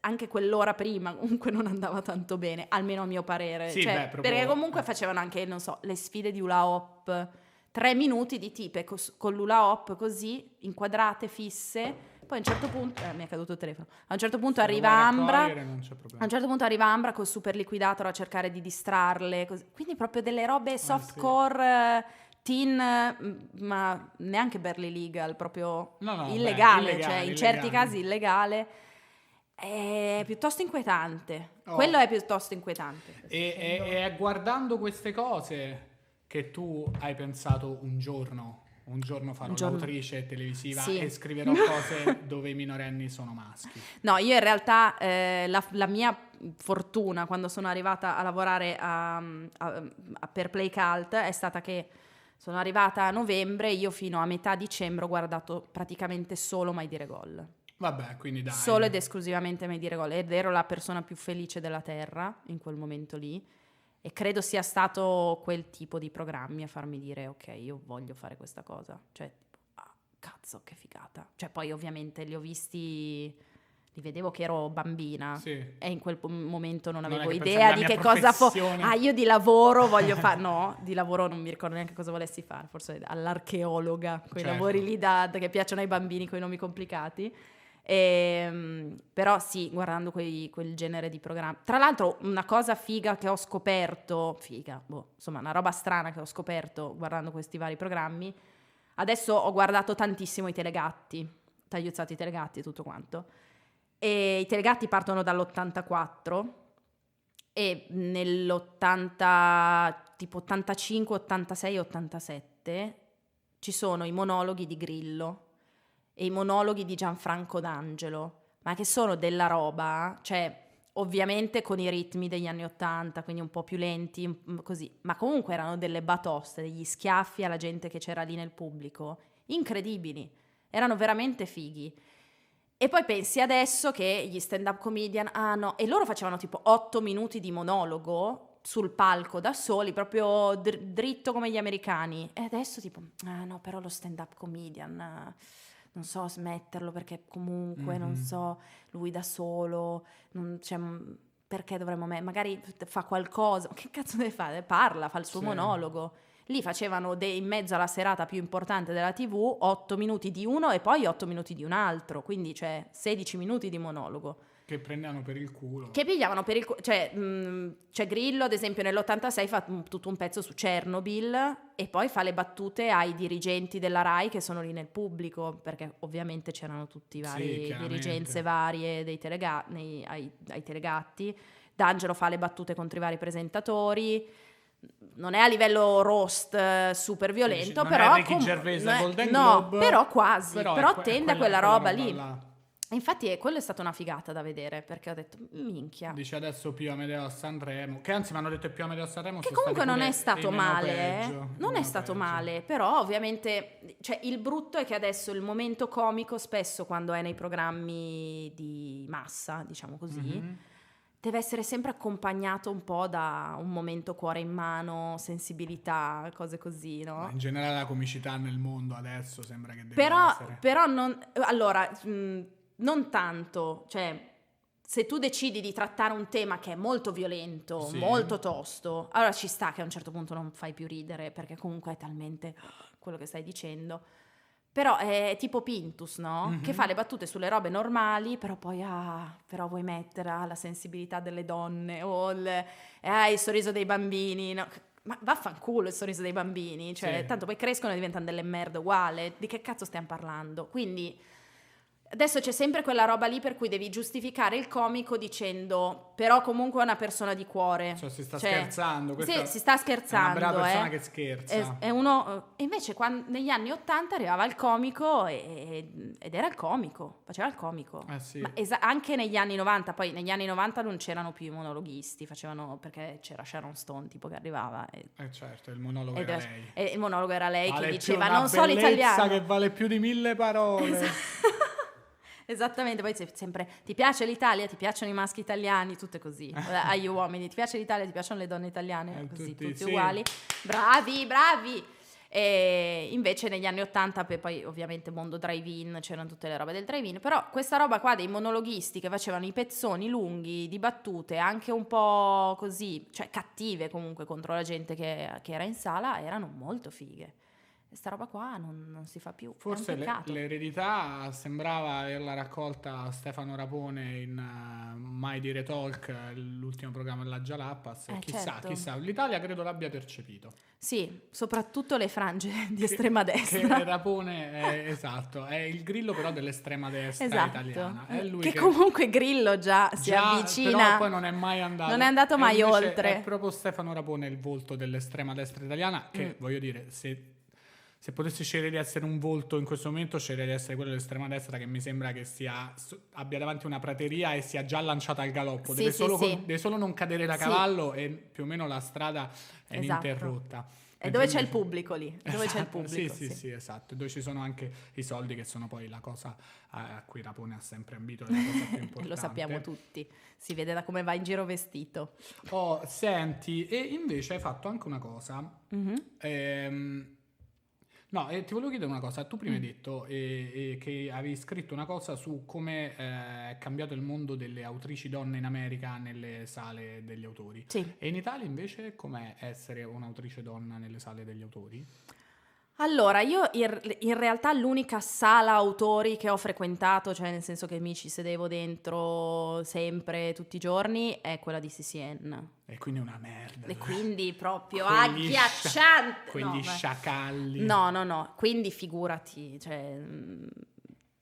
anche quell'ora prima comunque non andava tanto bene, almeno a mio parere, perché comunque facevano anche, non so, le sfide di hula hoop, 3 minuti di tipe con l'hula hoop così, inquadrate, fisse. Poi a un certo punto mi è caduto il telefono. A un certo punto arriva Ambra. A un certo punto arriva Ambra col super liquidator a cercare di distrarle, così. Quindi proprio delle robe softcore, teen, ma neanche barely legal, proprio illegale, cioè in certi casi illegale. È piuttosto inquietante. Quello è piuttosto inquietante. E è guardando queste cose che tu hai pensato un giorno farò l'autrice televisiva e scriverò cose dove i minorenni sono maschi. No, io in realtà la mia fortuna quando sono arrivata a lavorare per Play Cult è stata che sono arrivata a novembre, io fino a metà dicembre ho guardato praticamente solo Mai Dire Gol. Vabbè, quindi dai. Solo ed esclusivamente Mai Dire Gol, ed ero la persona più felice della terra in quel momento lì. E credo sia stato quel tipo di programmi a farmi dire ok, io voglio fare questa cosa. Cioè, cazzo, che figata. Cioè, poi ovviamente li ho visti, li vedevo che ero bambina e in quel momento non avevo idea di che cosa io di lavoro voglio fare. No, di lavoro non mi ricordo neanche cosa volessi fare, forse all'archeologa, quei lavori lì che piacciono ai bambini con i nomi complicati. Però sì, guardando quel genere di programmi. Tra l'altro una cosa figa che ho scoperto, insomma una roba strana che ho scoperto guardando questi vari programmi, adesso ho guardato tantissimo i Telegatti, tagliuzzati i Telegatti e tutto quanto, e i Telegatti partono dall'84 e nell'80 tipo 85, 86, 87 dirette ci sono i monologhi di Grillo e i monologhi di Gianfranco D'Angelo, ma che sono della roba, cioè ovviamente con i ritmi degli anni '80, quindi un po' più lenti, così, ma comunque erano delle batoste, degli schiaffi alla gente che c'era lì nel pubblico, incredibili, erano veramente fighi. E poi pensi adesso che gli stand-up comedian, no, e loro facevano tipo 8 minuti di monologo sul palco da soli, proprio dritto come gli americani, e adesso tipo, no, però lo stand-up comedian... non so smetterlo perché comunque, non so, lui da solo, cioè, perché dovremmo, magari fa qualcosa, che cazzo deve fare? Parla, fa il suo monologo. Lì facevano in mezzo alla serata più importante della TV 8 minuti di uno e poi 8 minuti di un altro, quindi cioè 16 minuti di monologo. Che prendevano per il culo. Che pigliavano per il culo. Cioè, c'è Grillo, ad esempio, nell'86 fa tutto un pezzo su Chernobyl e poi fa le battute ai dirigenti della Rai che sono lì nel pubblico, perché ovviamente c'erano tutti i vari dirigenze varie ai telegatti. D'Angelo fa le battute contro i vari presentatori. Non è a livello roast super violento, però... però quasi. Però tende a quella roba lì. Infatti quello è stata una figata da vedere, perché ho detto minchia. Dice adesso Pio Amedeo a Sanremo, che anzi mi hanno detto Pio Amedeo a Sanremo, che comunque non è stato male, non è stato male, però ovviamente, cioè, il brutto è che adesso il momento comico spesso quando è nei programmi di massa, diciamo così, deve essere sempre accompagnato un po' da un momento cuore in mano, sensibilità, cose così, no? Ma in generale la comicità nel mondo adesso sembra che deve essere... Però non... Allora... non tanto, cioè se tu decidi di trattare un tema che è molto violento, molto tosto, allora ci sta che a un certo punto non fai più ridere perché comunque è talmente quello che stai dicendo. Però è tipo Pintus, no? Che fa le battute sulle robe normali, però poi però vuoi mettere la sensibilità delle donne o il sorriso dei bambini, no? Ma vaffanculo il sorriso dei bambini, cioè tanto poi crescono e diventano delle merde uguali, di che cazzo stiamo parlando? Quindi adesso c'è sempre quella roba lì per cui devi giustificare il comico dicendo però comunque è una persona di cuore. Cioè si sta scherzando. Sì, si sta scherzando. È una brava persona che scherza. È uno, e invece negli anni '80 arrivava il comico ed era il comico, faceva il comico. Sì. Ma anche negli anni '90, poi negli anni '90 non c'erano più i monologhisti, facevano, perché c'era Sharon Stone tipo che arrivava. Certo, il monologo era lei. E il monologo era lei vale che diceva non so l'italiano. Che vale più di 1000 parole. Esattamente, poi sempre ti piace l'Italia, ti piacciono i maschi italiani, tutte così. Agli uomini, ti piace l'Italia, ti piacciono le donne italiane, così, tutti uguali. Bravi! E invece negli anni '80, poi ovviamente mondo drive-in, c'erano tutte le robe del drive-in, però questa roba qua dei monologhisti che facevano i pezzoni lunghi di battute, anche un po' così, cioè cattive comunque contro la gente che era in sala, erano molto fighe. Questa roba qua non si fa più. Forse l'eredità sembrava averla raccolta Stefano Rapone in My Dire Talk, l'ultimo programma della Jalapas. Chissà, l'Italia credo l'abbia percepito. Sì, soprattutto le frange di estrema destra. Che Rapone esatto, è il Grillo però dell'estrema destra italiana. È lui che comunque Grillo già si avvicina. Però poi non è mai andato. Non è andato mai oltre. È proprio Stefano Rapone il volto dell'estrema destra italiana, che voglio dire, se potessi scegliere di essere un volto in questo momento, sceglierei di essere quello dell'estrema destra, che mi sembra che abbia davanti una prateria e sia già lanciata al galoppo. Deve solo non cadere da cavallo e più o meno la strada è ininterrotta. E dove c'è il pubblico lì? Dove c'è il pubblico? Sì, esatto. Dove ci sono anche i soldi, che sono poi la cosa a cui Rapone ha sempre ambito, la cosa più importante. Lo sappiamo tutti, si vede da come va in giro vestito. Senti, e invece hai fatto anche una cosa. No, ti volevo chiedere una cosa. Tu prima hai detto che avevi scritto una cosa su come è cambiato il mondo delle autrici donne in America nelle sale degli autori. Sì. E in Italia invece com'è essere un'autrice donna nelle sale degli autori? Allora, io in realtà l'unica sala autori che ho frequentato, cioè nel senso che mi ci sedevo dentro sempre, tutti i giorni, è quella di CCN. E quindi una merda. E quindi proprio agghiacciante. Quegli sciacalli. No, quindi figurati, cioè...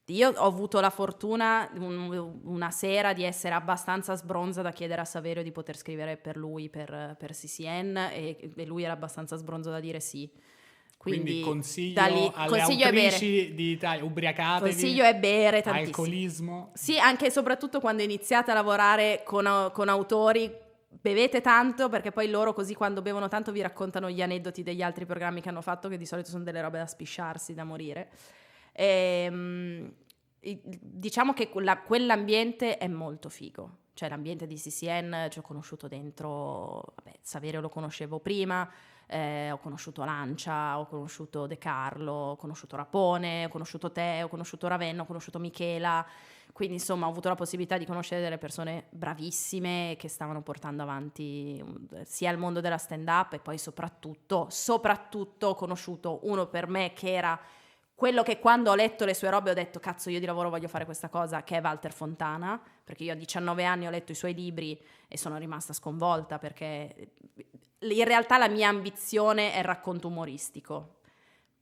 Io ho avuto la fortuna una sera di essere abbastanza sbronza da chiedere a Saverio di poter scrivere per lui, per CCN, e lui era abbastanza sbronzo da dire sì. Quindi consiglio da lì, alle consiglio autrici di Italia, ubriacatevi. Consiglio è bere tantissimo. Alcolismo. Sì, anche e soprattutto quando iniziate a lavorare con autori, bevete tanto, perché poi loro così quando bevono tanto vi raccontano gli aneddoti degli altri programmi che hanno fatto, che di solito sono delle robe da spisciarsi, da morire. Diciamo che quell'ambiente è molto figo. Cioè l'ambiente di CCN ci ho conosciuto dentro, vabbè, Saverio lo conoscevo prima, ho conosciuto Lancia, ho conosciuto De Carlo, ho conosciuto Rapone, ho conosciuto te, ho conosciuto Ravenna, ho conosciuto Michela, quindi insomma ho avuto la possibilità di conoscere delle persone bravissime che stavano portando avanti sia il mondo della stand-up e poi soprattutto ho conosciuto uno per me che era quello che quando ho letto le sue robe ho detto cazzo io di lavoro voglio fare questa cosa, che è Walter Fontana, perché io a 19 anni ho letto i suoi libri e sono rimasta sconvolta perché in realtà la mia ambizione è il racconto umoristico.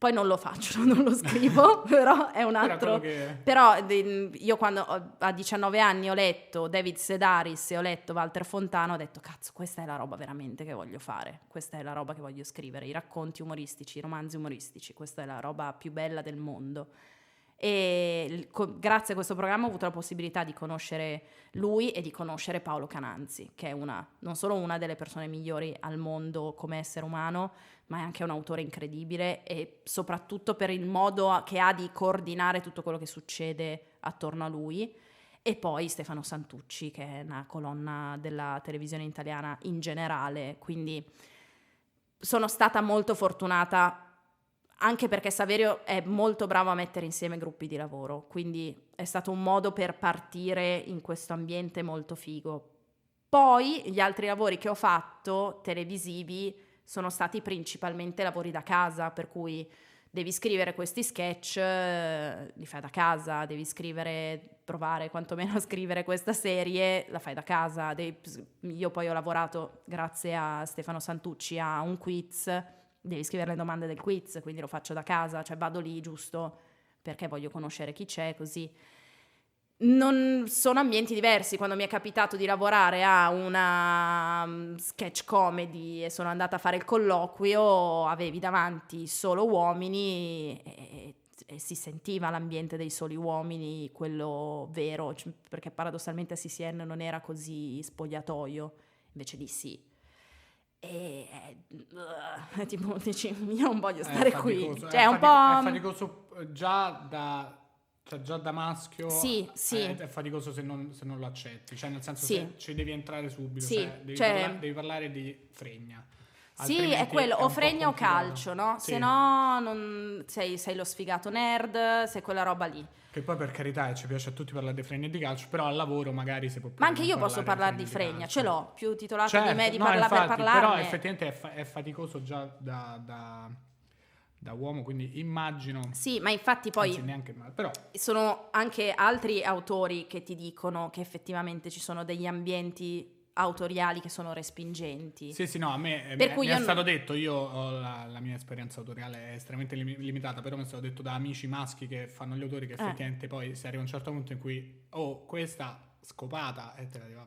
Poi non lo faccio, non lo scrivo, però è un altro. Però io quando a 19 anni ho letto David Sedaris e ho letto Walter Fontana, ho detto cazzo, questa è la roba veramente che voglio fare, questa è la roba che voglio scrivere, i racconti umoristici, i romanzi umoristici, questa è la roba più bella del mondo. E grazie a questo programma ho avuto la possibilità di conoscere lui e di conoscere Paolo Cananzi, che è non solo una delle persone migliori al mondo come essere umano, ma è anche un autore incredibile e soprattutto per il modo che ha di coordinare tutto quello che succede attorno a lui. E poi Stefano Santucci, che è una colonna della televisione italiana in generale, quindi sono stata molto fortunata anche perché Saverio è molto bravo a mettere insieme gruppi di lavoro, quindi è stato un modo per partire in questo ambiente molto figo. Poi gli altri lavori che ho fatto televisivi sono stati principalmente lavori da casa, per cui devi scrivere questi sketch, li fai da casa, devi provare quantomeno a scrivere questa serie, la fai da casa. Io poi ho lavorato, grazie a Stefano Santucci, a un quiz, devi scrivere le domande del quiz, quindi lo faccio da casa, cioè vado lì giusto perché voglio conoscere chi c'è, così. Non sono ambienti diversi. Quando mi è capitato di lavorare a una sketch comedy e sono andata a fare il colloquio, avevi davanti solo uomini e si sentiva l'ambiente dei soli uomini, quello vero, perché paradossalmente a CCN non era così spogliatoio, invece di sì. E tipo dici io non voglio stare qui, cioè è faticoso già da maschio. Sì. È faticoso se non lo accetti, cioè nel senso se ci devi entrare subito, sì, devi parlare di fregna. Sì, è quello, o fregna o calcio, no? Sì. Se no non sei lo sfigato nerd, sei quella roba lì. Che poi per carità ci piace a tutti parlare di fregna e di calcio, però al lavoro magari si può. Ma anche io posso parlare di fregna, ce l'ho, più titolata di me di per parlarne. Però effettivamente è faticoso già da uomo, quindi immagino. Sì, ma infatti poi neanche male, però sono anche altri autori che ti dicono che effettivamente ci sono degli ambienti autoriali che sono respingenti. Sì, no, a me è stato detto, io ho la mia esperienza autoriale è estremamente limitata, però mi è stato detto da amici maschi che fanno gli autori che effettivamente poi si arriva a un certo punto in cui questa scopata e te la dico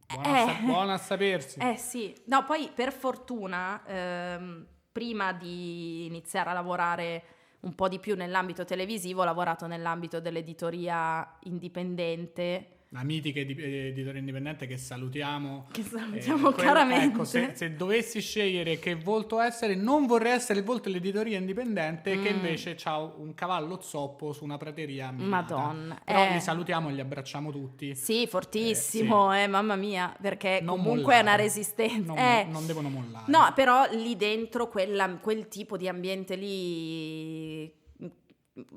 vabbè, buona a sapersi. Sì, no, poi per fortuna prima di iniziare a lavorare un po' di più nell'ambito televisivo ho lavorato nell'ambito dell'editoria indipendente. La mitica editore indipendente che salutiamo. Caramente. Ecco, se dovessi scegliere che volto essere, non vorrei essere il volto dell'editoria indipendente che invece ha un cavallo zoppo su una prateria minata. Madonna. Però li salutiamo e li abbracciamo tutti. Sì, fortissimo, sì. Mamma mia, perché non comunque mollare. È una resistenza. Non devono mollare. No, però lì dentro quel tipo di ambiente lì,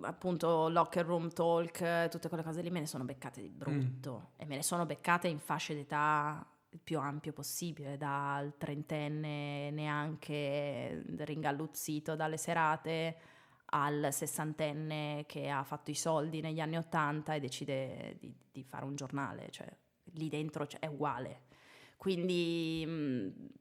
appunto locker room talk, tutte quelle cose lì me ne sono beccate di brutto e me ne sono beccate in fasce d'età il più ampio possibile, dal trentenne neanche ringalluzzito dalle serate al sessantenne che ha fatto i soldi negli anni '80 e decide di fare un giornale, cioè lì dentro è uguale, quindi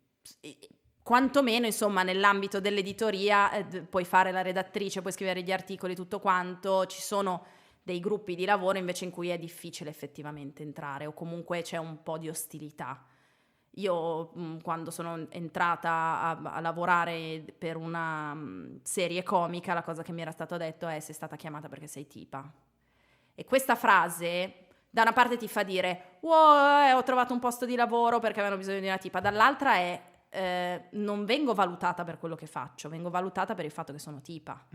quantomeno insomma nell'ambito dell'editoria puoi fare la redattrice, puoi scrivere gli articoli, tutto quanto, ci sono dei gruppi di lavoro invece in cui è difficile effettivamente entrare o comunque c'è un po' di ostilità Io quando sono entrata a lavorare per una serie comica, la cosa che mi era stato detto è: sei stata chiamata perché sei tipa. E questa frase da una parte ti fa dire wow, ho trovato un posto di lavoro perché avevano bisogno di una tipa, dall'altra è non vengo valutata per quello che faccio, vengo valutata per il fatto che sono tipa.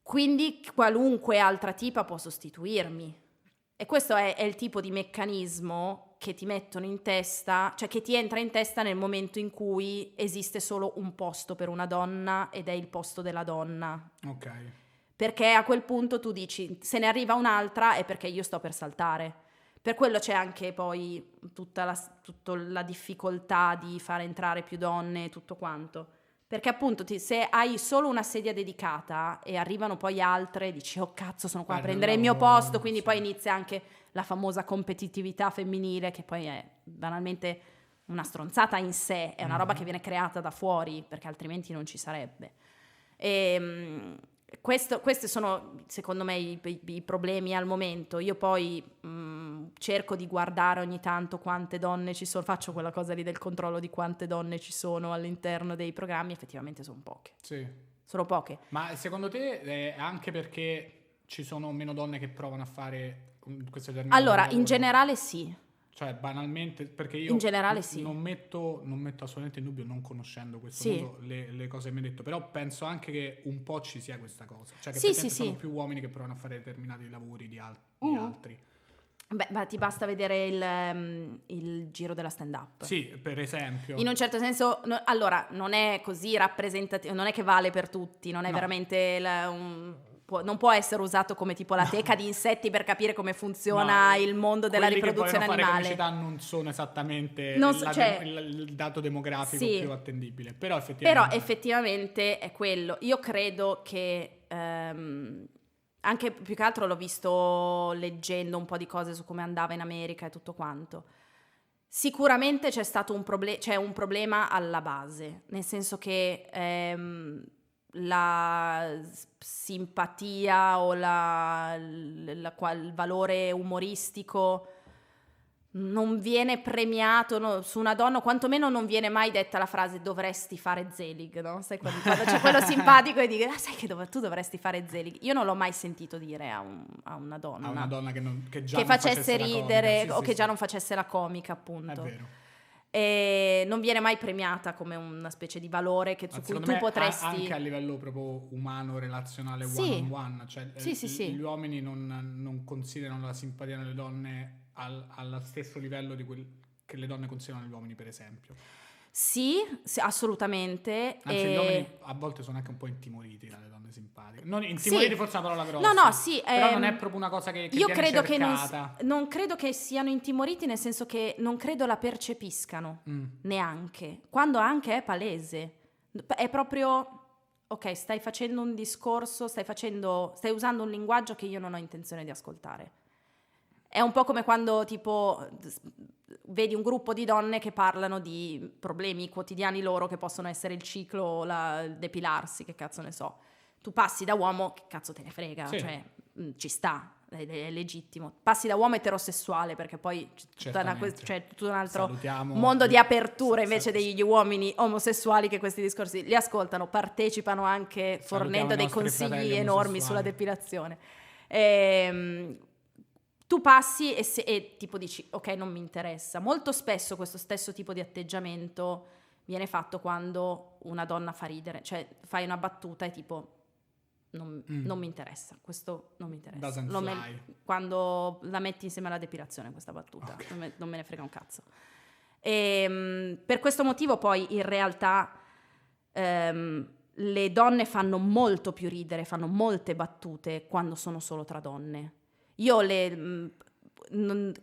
Quindi qualunque altra tipa può sostituirmi. E questo è il tipo di meccanismo che ti mettono in testa, cioè che ti entra in testa nel momento in cui esiste solo un posto per una donna ed è il posto della donna. Ok. Perché a quel punto tu dici, se ne arriva un'altra è perché io sto per saltare. Per quello c'è anche poi tutta la difficoltà di far entrare più donne e tutto quanto. Perché appunto se hai solo una sedia dedicata e arrivano poi altre, dici oh cazzo sono qua a prendere il mio posto, quindi poi inizia anche la famosa competitività femminile, che poi è banalmente una stronzata in sé, è una roba che viene creata da fuori, perché altrimenti non ci sarebbe. Questi sono secondo me i problemi al momento. Io poi cerco di guardare ogni tanto quante donne ci sono, faccio quella cosa lì del controllo di quante donne ci sono all'interno dei programmi, effettivamente sono poche. Sì. Sono poche. Ma secondo te è anche perché ci sono meno donne che provano a fare questo determinato Allora, lavoro? in generale sì. Cioè, banalmente, perché io In generale sì. non metto assolutamente in dubbio, non conoscendo questo Sì. mondo, le cose che mi hai detto, però penso anche che un po' ci sia questa cosa. Cioè, che Sì, effettivamente sì, sono sì. più uomini che provano a fare determinati lavori di altri. Beh, ti basta vedere il giro della stand-up. Sì, per esempio. In un certo senso, allora, non è così rappresentativo, non è che vale per tutti, non è No. veramente non può essere usato come tipo la teca di insetti per capire come funziona il mondo della riproduzione quelli che vogliono animale. fare comicità non sono esattamente il dato demografico sì. più attendibile, però effettivamente è quello. Io credo che anche più che altro l'ho visto leggendo un po' di cose su come andava in America e tutto quanto. Sicuramente c'è stato un problema alla base, nel senso che la simpatia o il valore umoristico non viene premiato su una donna, o quantomeno non viene mai detta la frase dovresti fare Zelig, no? Sai quando c'è quello simpatico e dice sai che tu dovresti fare Zelig. Io non l'ho mai sentito dire a una donna. A una donna che già che non facesse ridere sì, o sì, che sì. già non facesse la comica, appunto. È vero. E non viene mai premiata come una specie di valore su cui tu potresti anche a livello proprio umano, relazionale, sì. one on one, cioè sì. gli uomini non considerano la simpatia nelle donne allo stesso livello di quel che le donne considerano gli uomini, per esempio. Sì, assolutamente. Anzi, gli uomini a volte sono anche un po' intimoriti dalle donne simpatiche. Non intimoriti, forse è una parola grossa. No, sì. Però non è proprio una cosa che io viene credo cercata. che non credo che siano intimoriti, nel senso che non credo la percepiscano neanche. Quando anche è palese. È proprio ok, stai facendo un discorso, stai usando un linguaggio che io non ho intenzione di ascoltare. È un po' come quando tipo vedi un gruppo di donne che parlano di problemi quotidiani loro, che possono essere il ciclo o il depilarsi, che cazzo ne so. Tu passi da uomo, che cazzo te ne frega, sì. Cioè ci sta, è legittimo. Passi da uomo eterosessuale, perché poi c'è tutto un altro mondo di apertura invece degli uomini omosessuali che questi discorsi li ascoltano, partecipano anche fornendo dei consigli enormi sulla depilazione. Tu passi e tipo dici ok, non mi interessa. Molto spesso questo stesso tipo di atteggiamento viene fatto quando una donna fa ridere, cioè fai una battuta e tipo non mi interessa, questo non mi interessa. Quando la metti insieme alla depilazione questa battuta, okay. non me ne frega un cazzo. Per questo motivo poi in realtà le donne fanno molto più ridere, fanno molte battute quando sono solo tra donne. Io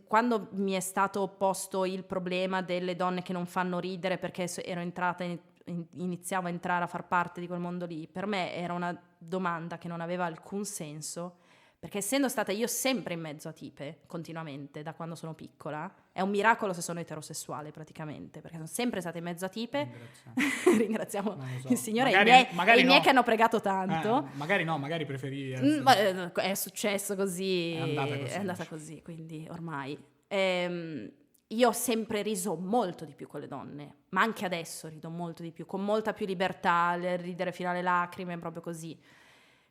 quando mi è stato posto il problema delle donne che non fanno ridere perché ero entrata iniziavo a entrare a far parte di quel mondo lì, per me era una domanda che non aveva alcun senso, perché essendo stata io sempre in mezzo a tipe continuamente da quando sono piccola, è un miracolo se sono eterosessuale praticamente, perché sono sempre stata in mezzo a tipe. Ringraziamo il Signore e i miei che hanno pregato tanto. Magari preferivi è successo così, è andata così, quindi ormai io ho sempre riso molto di più con le donne, ma anche adesso rido molto di più, con molta più libertà, ridere fino alle lacrime, proprio così.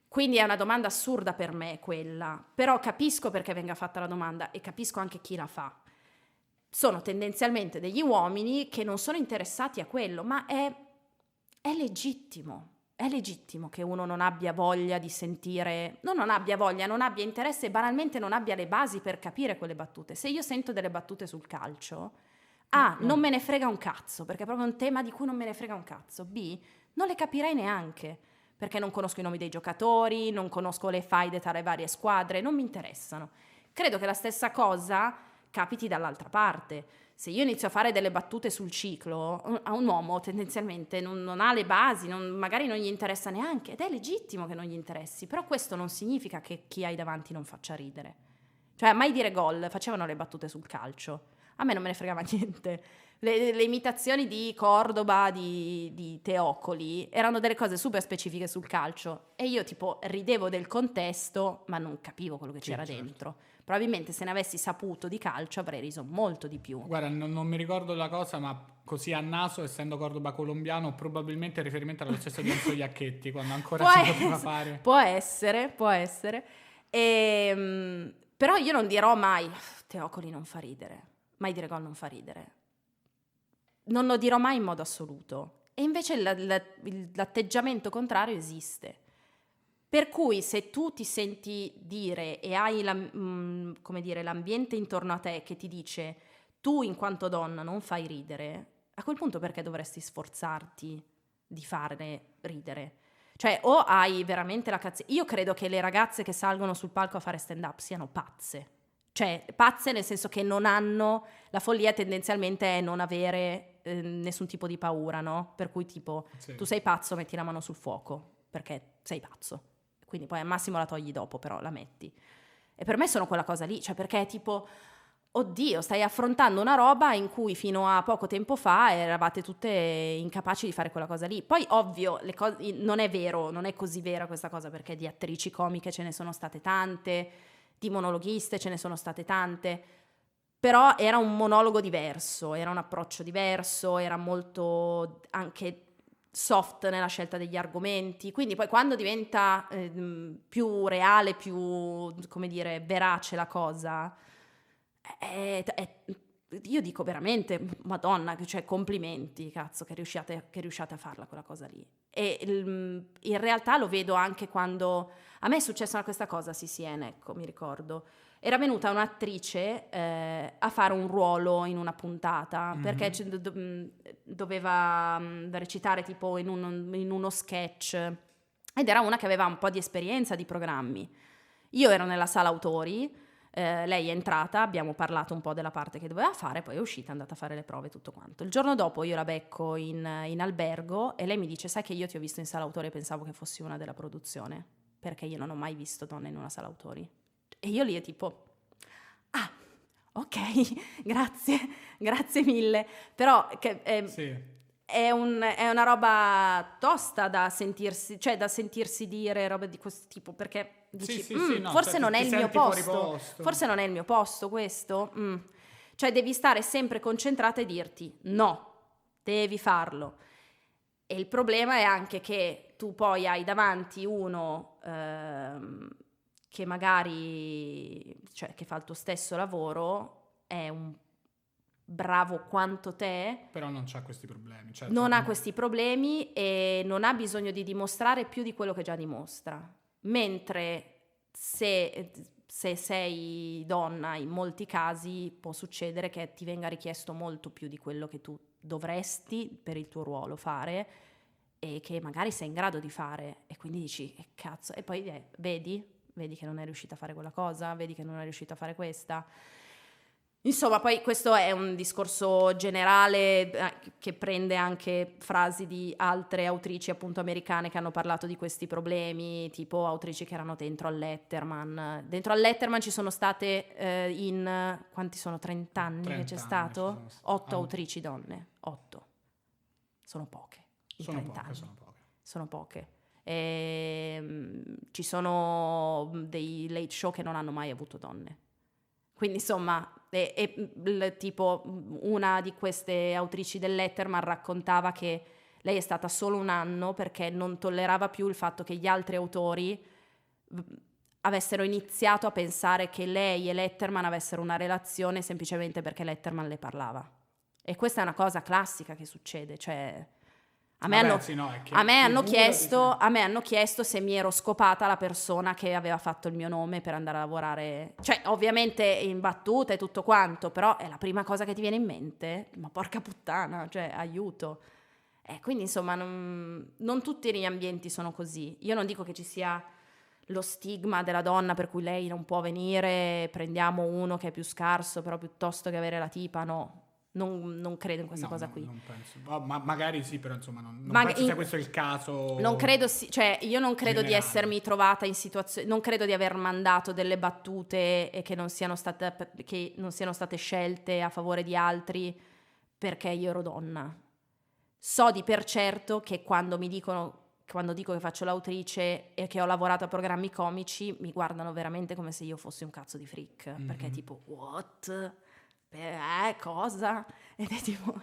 Quindi è una domanda assurda per me quella, però capisco perché venga fatta la domanda e capisco anche chi la fa. Sono tendenzialmente degli uomini che non sono interessati a quello, ma è legittimo. È legittimo che uno non abbia voglia di sentire, non abbia voglia, non abbia interesse e banalmente non abbia le basi per capire quelle battute. Se io sento delle battute sul calcio, A, non me ne frega un cazzo, perché è proprio un tema di cui non me ne frega un cazzo. B, non le capirei neanche, perché non conosco i nomi dei giocatori, non conosco le faide tra le varie squadre, non mi interessano. Credo che la stessa cosa capiti dall'altra parte. Se io inizio a fare delle battute sul ciclo, a un uomo tendenzialmente non ha le basi, magari non gli interessa neanche, ed è legittimo che non gli interessi, però questo non significa che chi hai davanti non faccia ridere. Cioè, a mai dire gol facevano le battute sul calcio, a me non me ne fregava niente. Le imitazioni di Cordoba, di Teocoli, erano delle cose super specifiche sul calcio e io tipo ridevo del contesto, ma non capivo quello che c'era dentro. Probabilmente se ne avessi saputo di calcio avrei riso molto di più. Guarda, non mi ricordo la cosa, ma così a naso, essendo Cordoba colombiano, probabilmente il riferimento era lo stesso di Enzo Iacchetti, quando ancora si poteva fare. Può essere. Però io non dirò mai Teocoli non fa ridere, mai dire gol non fa ridere. Non lo dirò mai in modo assoluto. E invece l'atteggiamento contrario esiste. Per cui se tu ti senti dire e hai come dire, l'ambiente intorno a te che ti dice tu in quanto donna non fai ridere, a quel punto perché dovresti sforzarti di farne ridere? Cioè o hai veramente la cazzo. Io credo che le ragazze che salgono sul palco a fare stand up siano pazze. Cioè pazze nel senso che non hanno, la follia tendenzialmente è non avere nessun tipo di paura, no? Per cui tipo tu sei pazzo, metti la mano sul fuoco perché sei pazzo. Quindi poi al massimo la togli dopo, però la metti. E per me sono quella cosa lì, cioè perché è tipo, oddio, stai affrontando una roba in cui fino a poco tempo fa eravate tutte incapaci di fare quella cosa lì. Poi ovvio, non è vero, non è così vera questa cosa, perché di attrici comiche ce ne sono state tante, di monologhiste ce ne sono state tante, però era un monologo diverso, era un approccio diverso, era molto anche soft nella scelta degli argomenti, quindi poi quando diventa più reale, più, come dire, verace la cosa, io dico veramente, Madonna, cioè complimenti, cazzo, che riusciate a farla quella cosa lì. E in realtà lo vedo anche quando, a me è successa questa cosa a CCN, ecco, mi ricordo. Era venuta un'attrice a fare un ruolo in una puntata, perché doveva recitare tipo in uno sketch, ed era una che aveva un po' di esperienza di programmi. Io ero nella sala autori, lei è entrata, abbiamo parlato un po' della parte che doveva fare, poi è uscita, è andata a fare le prove e tutto quanto. Il giorno dopo io la becco in albergo e lei mi dice: sai che io ti ho visto in sala autori e pensavo che fossi una della produzione, perché io non ho mai visto donne in una sala autori. E io lì è tipo, ok, grazie mille, però è una roba tosta da sentirsi dire robe di questo tipo, perché dici, no, forse non è il mio posto, forse non è il mio posto questo, Cioè devi stare sempre concentrata e dirti no, devi farlo. E il problema è anche che tu poi hai davanti uno che magari, cioè che fa il tuo stesso lavoro, è un bravo quanto te, però non c'ha questi problemi, certo. Non ha questi problemi e non ha bisogno di dimostrare più di quello che già dimostra, mentre se sei donna in molti casi può succedere che ti venga richiesto molto più di quello che tu dovresti per il tuo ruolo fare e che magari sei in grado di fare, e quindi dici cazzo, e poi vedi che non è riuscita a fare quella cosa, vedi che non è riuscita a fare questa. Insomma, poi questo è un discorso generale che prende anche frasi di altre autrici appunto americane che hanno parlato di questi problemi, tipo autrici che erano dentro al Letterman. Dentro al Letterman ci sono state quanti sono? 30 anni che c'è stato? 8 autrici donne, 8. Sono poche. Sono poche. Ci sono dei late show che non hanno mai avuto donne. Quindi insomma Tipo una di queste autrici del Letterman raccontava che lei è stata solo un anno perché non tollerava più il fatto che gli altri autori avessero iniziato a pensare che lei e Letterman avessero una relazione semplicemente perché Letterman le parlava. E questa è una cosa classica che succede, cioè a me hanno chiesto se mi ero scopata la persona che aveva fatto il mio nome per andare a lavorare, cioè ovviamente in battuta e tutto quanto, però è la prima cosa che ti viene in mente, ma porca puttana, cioè aiuto. Quindi insomma non tutti gli ambienti sono così. Io non dico che ci sia lo stigma della donna per cui lei non può venire, prendiamo uno che è più scarso, però piuttosto che avere la tipa, no. Non credo in questa cosa qui. Non penso. Ma magari sì, però insomma non penso sia questo il caso. Non credo, cioè io non credo generale. di essermi trovata in situazioni, non credo di aver mandato delle battute e che non siano state scelte a favore di altri perché io ero donna. So di per certo che quando dico che faccio l'autrice e che ho lavorato a programmi comici, mi guardano veramente come se io fossi un cazzo di freak, perché tipo, what? Cosa? Ed è tipo,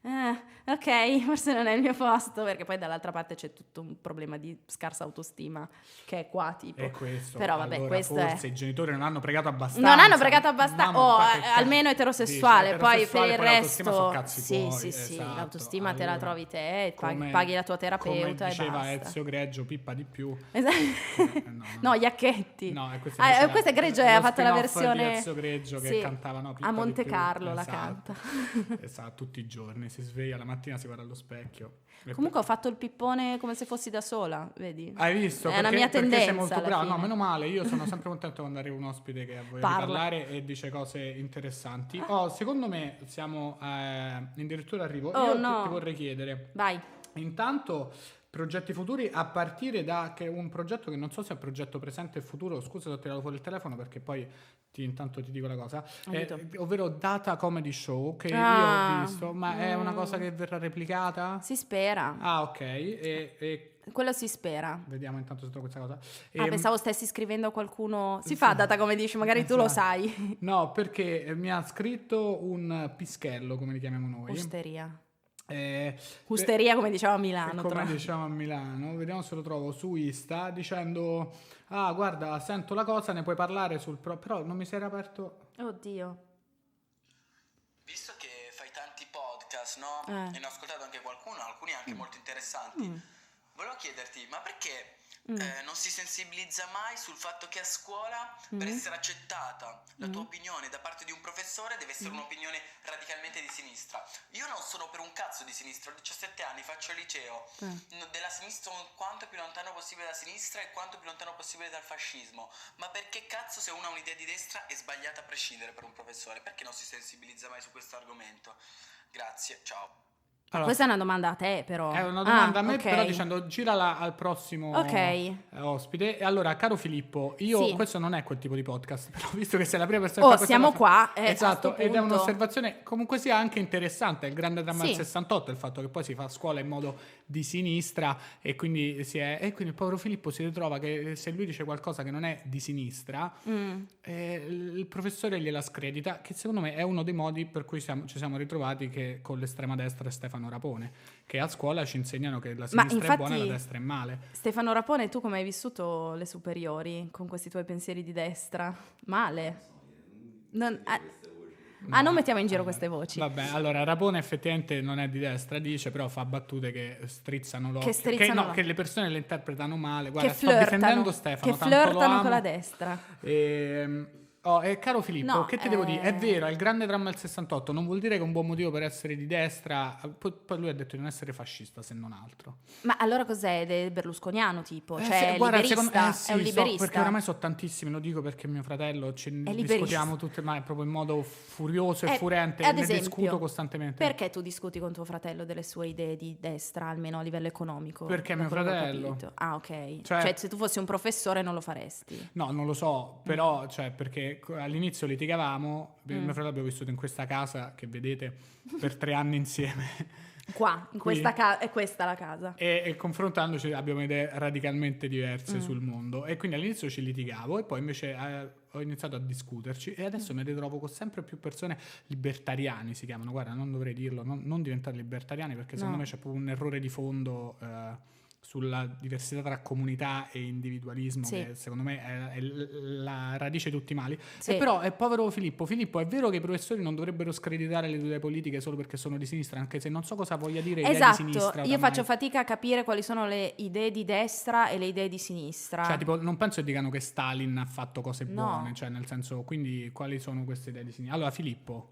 ok, forse non è il mio posto, perché poi dall'altra parte c'è tutto un problema di scarsa autostima che è qua, tipo. È questo. Però vabbè, allora, questo forse i genitori non hanno pregato abbastanza. Non hanno pregato abbastanza, almeno eterosessuale, poi per il resto sì, esatto, l'autostima allora, te la trovi te, paghi la tua terapeuta come diceva e basta. Ezio Greggio, pippa di più. No, Iacchetti. No, questo è Greggio, ha fatto la versione di Ezio Greggio che cantava a Monte Carlo, la canta. Esatto, tutti i giorni si sveglia la mattina, si guarda allo specchio. Comunque ho fatto il pippone come se fossi da sola, vedi? Hai visto? È una mia tendenza. Perché sei molto bravo. Fine. No, meno male, io sono sempre contento quando arriva un ospite che ha voglia di parlare e dice cose interessanti. Secondo me siamo addirittura arrivo. Io ti vorrei chiedere. Vai. Intanto progetti futuri a partire da un progetto che non so se è un progetto presente e futuro, scusa se ho tirato fuori il telefono perché poi intanto ti dico la cosa, ovvero Data Comedy Show che io ho visto, ma è una cosa che verrà replicata? Si spera. Ah, ok, e quello si spera. vediamo intanto se trovo questa cosa. Pensavo stessi scrivendo a qualcuno. Si fa Data Comedy Show, magari tu lo sai. No, perché mi ha scritto un pischello, come li chiamiamo noi. Usteria come diciamo a Milano. Diciamo a Milano, vediamo se lo trovo su Insta dicendo guarda, sento la cosa, ne puoi parlare però non mi si era aperto. Oddio. Visto che fai tanti podcast, no? E ne ho ascoltato anche qualcuno, alcuni anche molto interessanti. Volevo chiederti, ma perché non si sensibilizza mai sul fatto che a scuola per essere accettata la tua opinione da parte di un professore deve essere un'opinione radicalmente di sinistra? Io non sono per un cazzo di sinistra, ho 17 anni, faccio il liceo, della sinistra quanto più lontano possibile da sinistra e quanto più lontano possibile dal fascismo, ma perché cazzo se uno ha un'idea di destra è sbagliata a prescindere per un professore? Perché non si sensibilizza mai su questo argomento? Grazie, ciao. Allora, questa è una domanda a te, però. È una domanda a me, però dicendo girala al prossimo ospite. E allora, caro Filippo, questo non è quel tipo di podcast, però visto che sei la prima persona che siamo qua. Esatto, ed è un'osservazione comunque sia anche interessante. Il grande dramma del 68 è il fatto che poi si fa scuola in modo di sinistra e quindi il povero Filippo si ritrova che se lui dice qualcosa che non è di sinistra, il professore gliela scredita, che secondo me è uno dei modi per cui ci siamo ritrovati che con l'estrema destra e Stefano Rapone, che a scuola ci insegnano che la sinistra è buona e la destra è male. Stefano Rapone, tu come hai vissuto le superiori con questi tuoi pensieri di destra? Male? Non mettiamo in giro queste voci. Vabbè, allora Rapone effettivamente non è di destra, dice, però fa battute che strizzano l'occhio. Che le persone le interpretano male. Guarda, sto difendendo Stefano. Che flirtano con la destra. Caro Filippo, che ti devo dire? È vero, è il grande dramma del 68, non vuol dire che è un buon motivo per essere di destra. Poi lui ha detto di non essere fascista, se non altro. Ma allora cos'è? Berlusconiano tipo? Cioè liberista? È un liberista? Perché oramai sono tantissimi, lo dico perché mio fratello discutiamo tutte, ma è proprio in modo furioso e furente, ne discuto costantemente. Perché tu discuti con tuo fratello delle sue idee di destra, almeno a livello economico? Perché è mio fratello. Ah, ok. Cioè se tu fossi un professore non lo faresti? No, non lo so, però perché all'inizio litigavamo, mio fratello abbiamo vissuto in questa casa che vedete per 3 anni insieme Qua, in questa casa, è questa la casa. E confrontandoci abbiamo idee radicalmente diverse sul mondo. E quindi all'inizio ci litigavo e poi invece ho iniziato a discuterci e adesso mi ritrovo con sempre più persone libertariani, si chiamano, guarda, non dovrei dirlo, non diventare libertariani perché secondo me c'è proprio un errore di fondo sulla diversità tra comunità e individualismo, che secondo me è la radice di tutti i mali. E però è povero Filippo, è vero che i professori non dovrebbero screditare le idee politiche solo perché sono di sinistra, anche se non so cosa voglia dire idee di sinistra. Io faccio fatica a capire quali sono le idee di destra e le idee di sinistra. Cioè tipo non penso che dicano che Stalin ha fatto cose buone, cioè nel senso, quindi quali sono queste idee di sinistra? Allora Filippo,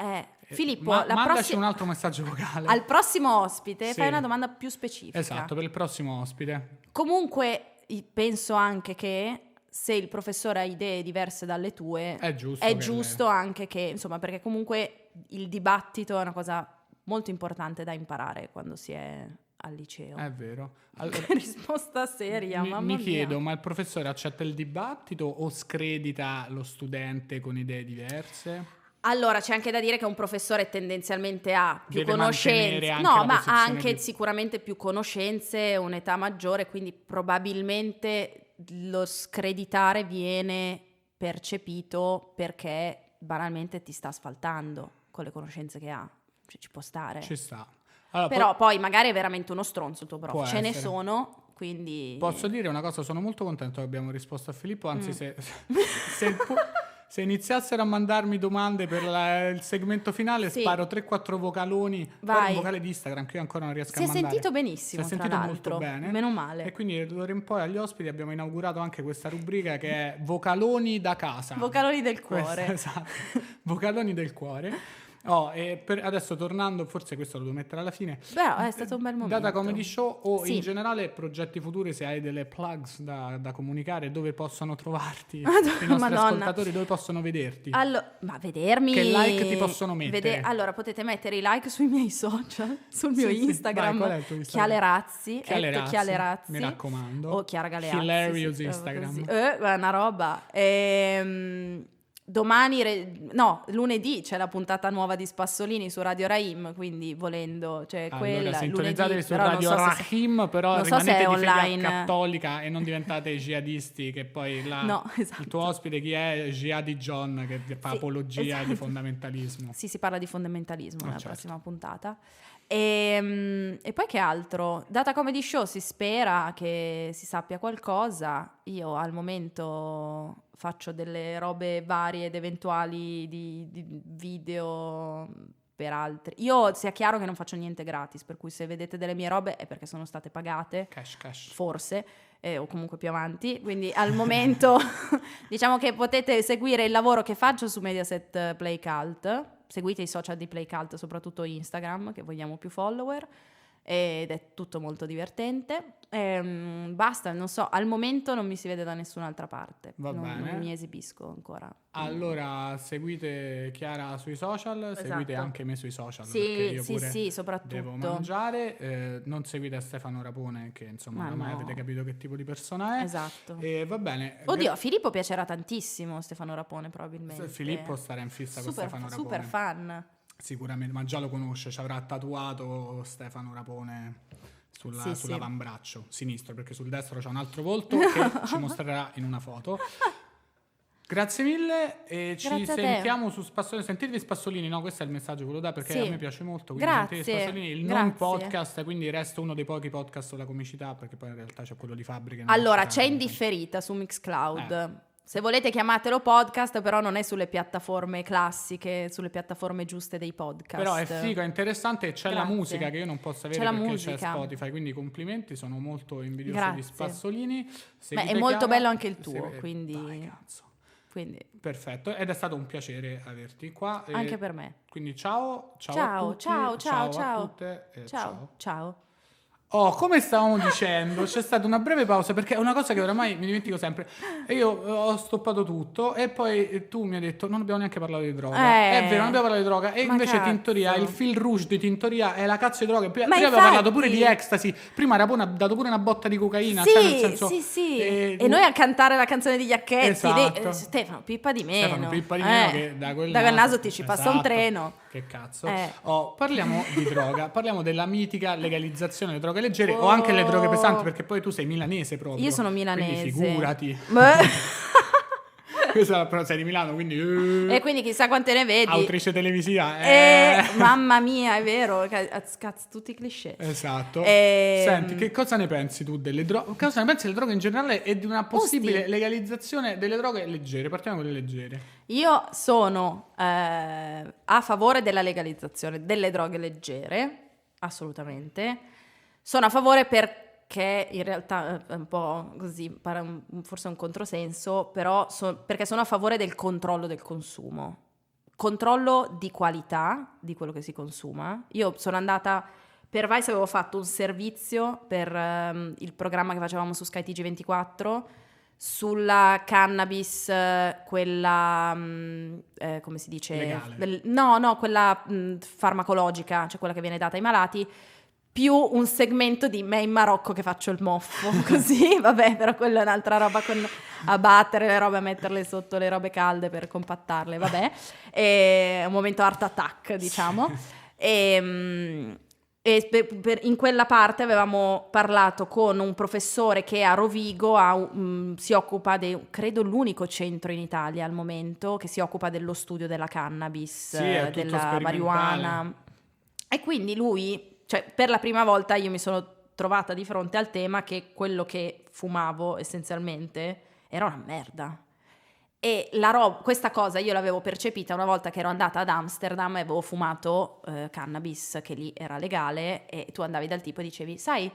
mandaci un altro messaggio vocale. Al prossimo ospite fai una domanda più specifica. Esatto, per il prossimo ospite. Comunque penso anche che se il professore ha idee diverse dalle tue è giusto anche che, insomma, perché comunque il dibattito è una cosa molto importante da imparare quando si è al liceo. È vero. Allora, risposta seria, mamma mia. Mi chiedo, ma il professore accetta il dibattito o scredita lo studente con idee diverse? Allora, c'è anche da dire che un professore tendenzialmente ha più deve conoscenze, ma ha anche sicuramente più conoscenze, un'età maggiore, quindi probabilmente lo screditare viene percepito perché banalmente ti sta asfaltando con le conoscenze che ha, cioè, ci può stare. Ci sta. Allora, però poi magari è veramente uno stronzo il tuo prof, ce essere. Ne sono, quindi... Posso dire una cosa, sono molto contento che abbiamo risposto a Filippo, anzi se iniziassero a mandarmi domande per il segmento finale, sparo 3-4 vocaloni, un vocale di Instagram che io ancora non riesco a mandare. Si è sentito benissimo, si è sentito molto bene. Meno male. E quindi d'ora in poi agli ospiti abbiamo inaugurato anche questa rubrica che è Vocaloni da casa. Vocaloni del cuore. Esatto, Vocaloni del cuore. Adesso tornando, forse questo lo devo mettere alla fine. Beh, è stato un bel momento. Data Comedy Show o in generale progetti futuri, se hai delle plugs da comunicare, dove possono trovarti i nostri ascoltatori, dove possono vederti? Ma vedermi... Che like ti possono mettere? Allora, potete mettere i like sui miei social, sul mio Instagram. Vai, qual è il tuo Instagram? Chialerazzi, mi raccomando. O Chiara Galeazzi. Hilarious Instagram. È una roba. Domani, lunedì c'è la puntata nuova di Spassolini su Radio Rahim, quindi volendo, cioè quella sintonizzatevi su Radio Rahim, però rimanete di fede cattolica e non diventate jihadisti, che poi il tuo ospite chi è? Jihadi John, che fa apologia di fondamentalismo. Sì, si parla di fondamentalismo nella prossima puntata. E poi che altro? Data Comedy Show, si spera che si sappia qualcosa. Io al momento faccio delle robe varie ed eventuali di video per altri. Io, sia chiaro che non faccio niente gratis, per cui se vedete delle mie robe è perché sono state pagate, cash. forse, o comunque più avanti, quindi al momento diciamo che potete seguire il lavoro che faccio su Mediaset Play Cult. Seguite i social di Play Cult, soprattutto Instagram, che vogliamo più follower, ed è tutto molto divertente. Basta, non so, al momento non mi si vede da nessun'altra parte. Non mi esibisco ancora. Allora seguite Chiara sui social, seguite anche me sui social, perché io pure soprattutto devo mangiare. Non seguite Stefano Rapone, che insomma ormai avete capito che tipo di persona è. Esatto. E va bene. Oddio, a Filippo piacerà tantissimo Stefano Rapone, probabilmente. Filippo starà in fissa con Stefano Rapone. Super fan. Sicuramente, ma già lo conosce, ci avrà tatuato Stefano Rapone sull'avambraccio sinistro, perché sul destro c'è un altro volto che ci mostrerà in una foto. Grazie mille e ci sentiamo su Spassolini. Sentitevi Spassolini, no? Questo è il messaggio che lo dà, perché a me piace molto. Quindi sentitevi Spassolini, il non podcast, quindi resta uno dei pochi podcast sulla comicità, perché poi in realtà c'è quello di Fabbrica. Allora, c'è in differita su Mixcloud. Se volete chiamatelo podcast, però non è sulle piattaforme classiche, sulle piattaforme giuste dei podcast. Però è figo, è interessante, e c'è la musica che io non posso avere perché c'è Spotify, quindi complimenti, sono molto invidioso di Spassolini. È molto bello anche il tuo, quindi... Dai, cazzo. Perfetto, ed è stato un piacere averti qua. Anche per me. Quindi ciao a tutti. Ciao. Ciao a tutte. Ciao. Come stavamo dicendo, c'è stata una breve pausa perché è una cosa che oramai mi dimentico sempre. E io ho stoppato tutto e poi tu mi hai detto non abbiamo neanche parlato di droga. È vero, non abbiamo parlato di droga. E invece Tintoria, il fil rouge di Tintoria è la cazzo di droga. Prima abbiamo parlato pure di ecstasy. Prima era dato pure una botta di cocaina. Sì, cioè nel senso, sì. E noi a cantare la canzone degli Iacchetti. Esatto. Stefano, pippa di meno. Che da quel naso ti ci passa un treno. Che cazzo. Parliamo di droga. Parliamo della mitica legalizzazione delle droghe leggere o anche le droghe pesanti, perché poi tu sei milanese proprio. Io sono milanese. Quindi figurati. Però sei di Milano, quindi e quindi chissà quante ne vedi. Autrice televisiva. Mamma mia, è vero. Cazzo, tutti i cliché. Esatto. Senti, che cosa ne pensi tu delle droghe? Cosa ne pensi delle droghe in generale e di una possibile legalizzazione delle droghe leggere? Partiamo con le leggere. Io sono a favore della legalizzazione delle droghe leggere, assolutamente. Sono a favore perché in realtà è un po' così, forse un controsenso, però perché sono a favore del controllo del consumo. Controllo di qualità di quello che si consuma. Io sono andata per Vice, avevo fatto un servizio per il programma che facevamo su Sky TG24 sulla cannabis, quella come si dice? Legale. No, quella farmacologica, cioè quella che viene data ai malati, più un segmento di me in Marocco che faccio il moffo, così, vabbè, però quella è un'altra roba, a battere le robe, a metterle sotto le robe calde per compattarle, vabbè, è un momento art attack, diciamo, e in quella parte avevamo parlato con un professore che a Rovigo si occupa credo l'unico centro in Italia al momento che si occupa dello studio della cannabis, della marijuana, e quindi lui, cioè per la prima volta io mi sono trovata di fronte al tema che quello che fumavo essenzialmente era una merda. E questa cosa io l'avevo percepita una volta che ero andata ad Amsterdam e avevo fumato cannabis, che lì era legale, e tu andavi dal tipo e dicevi, sai,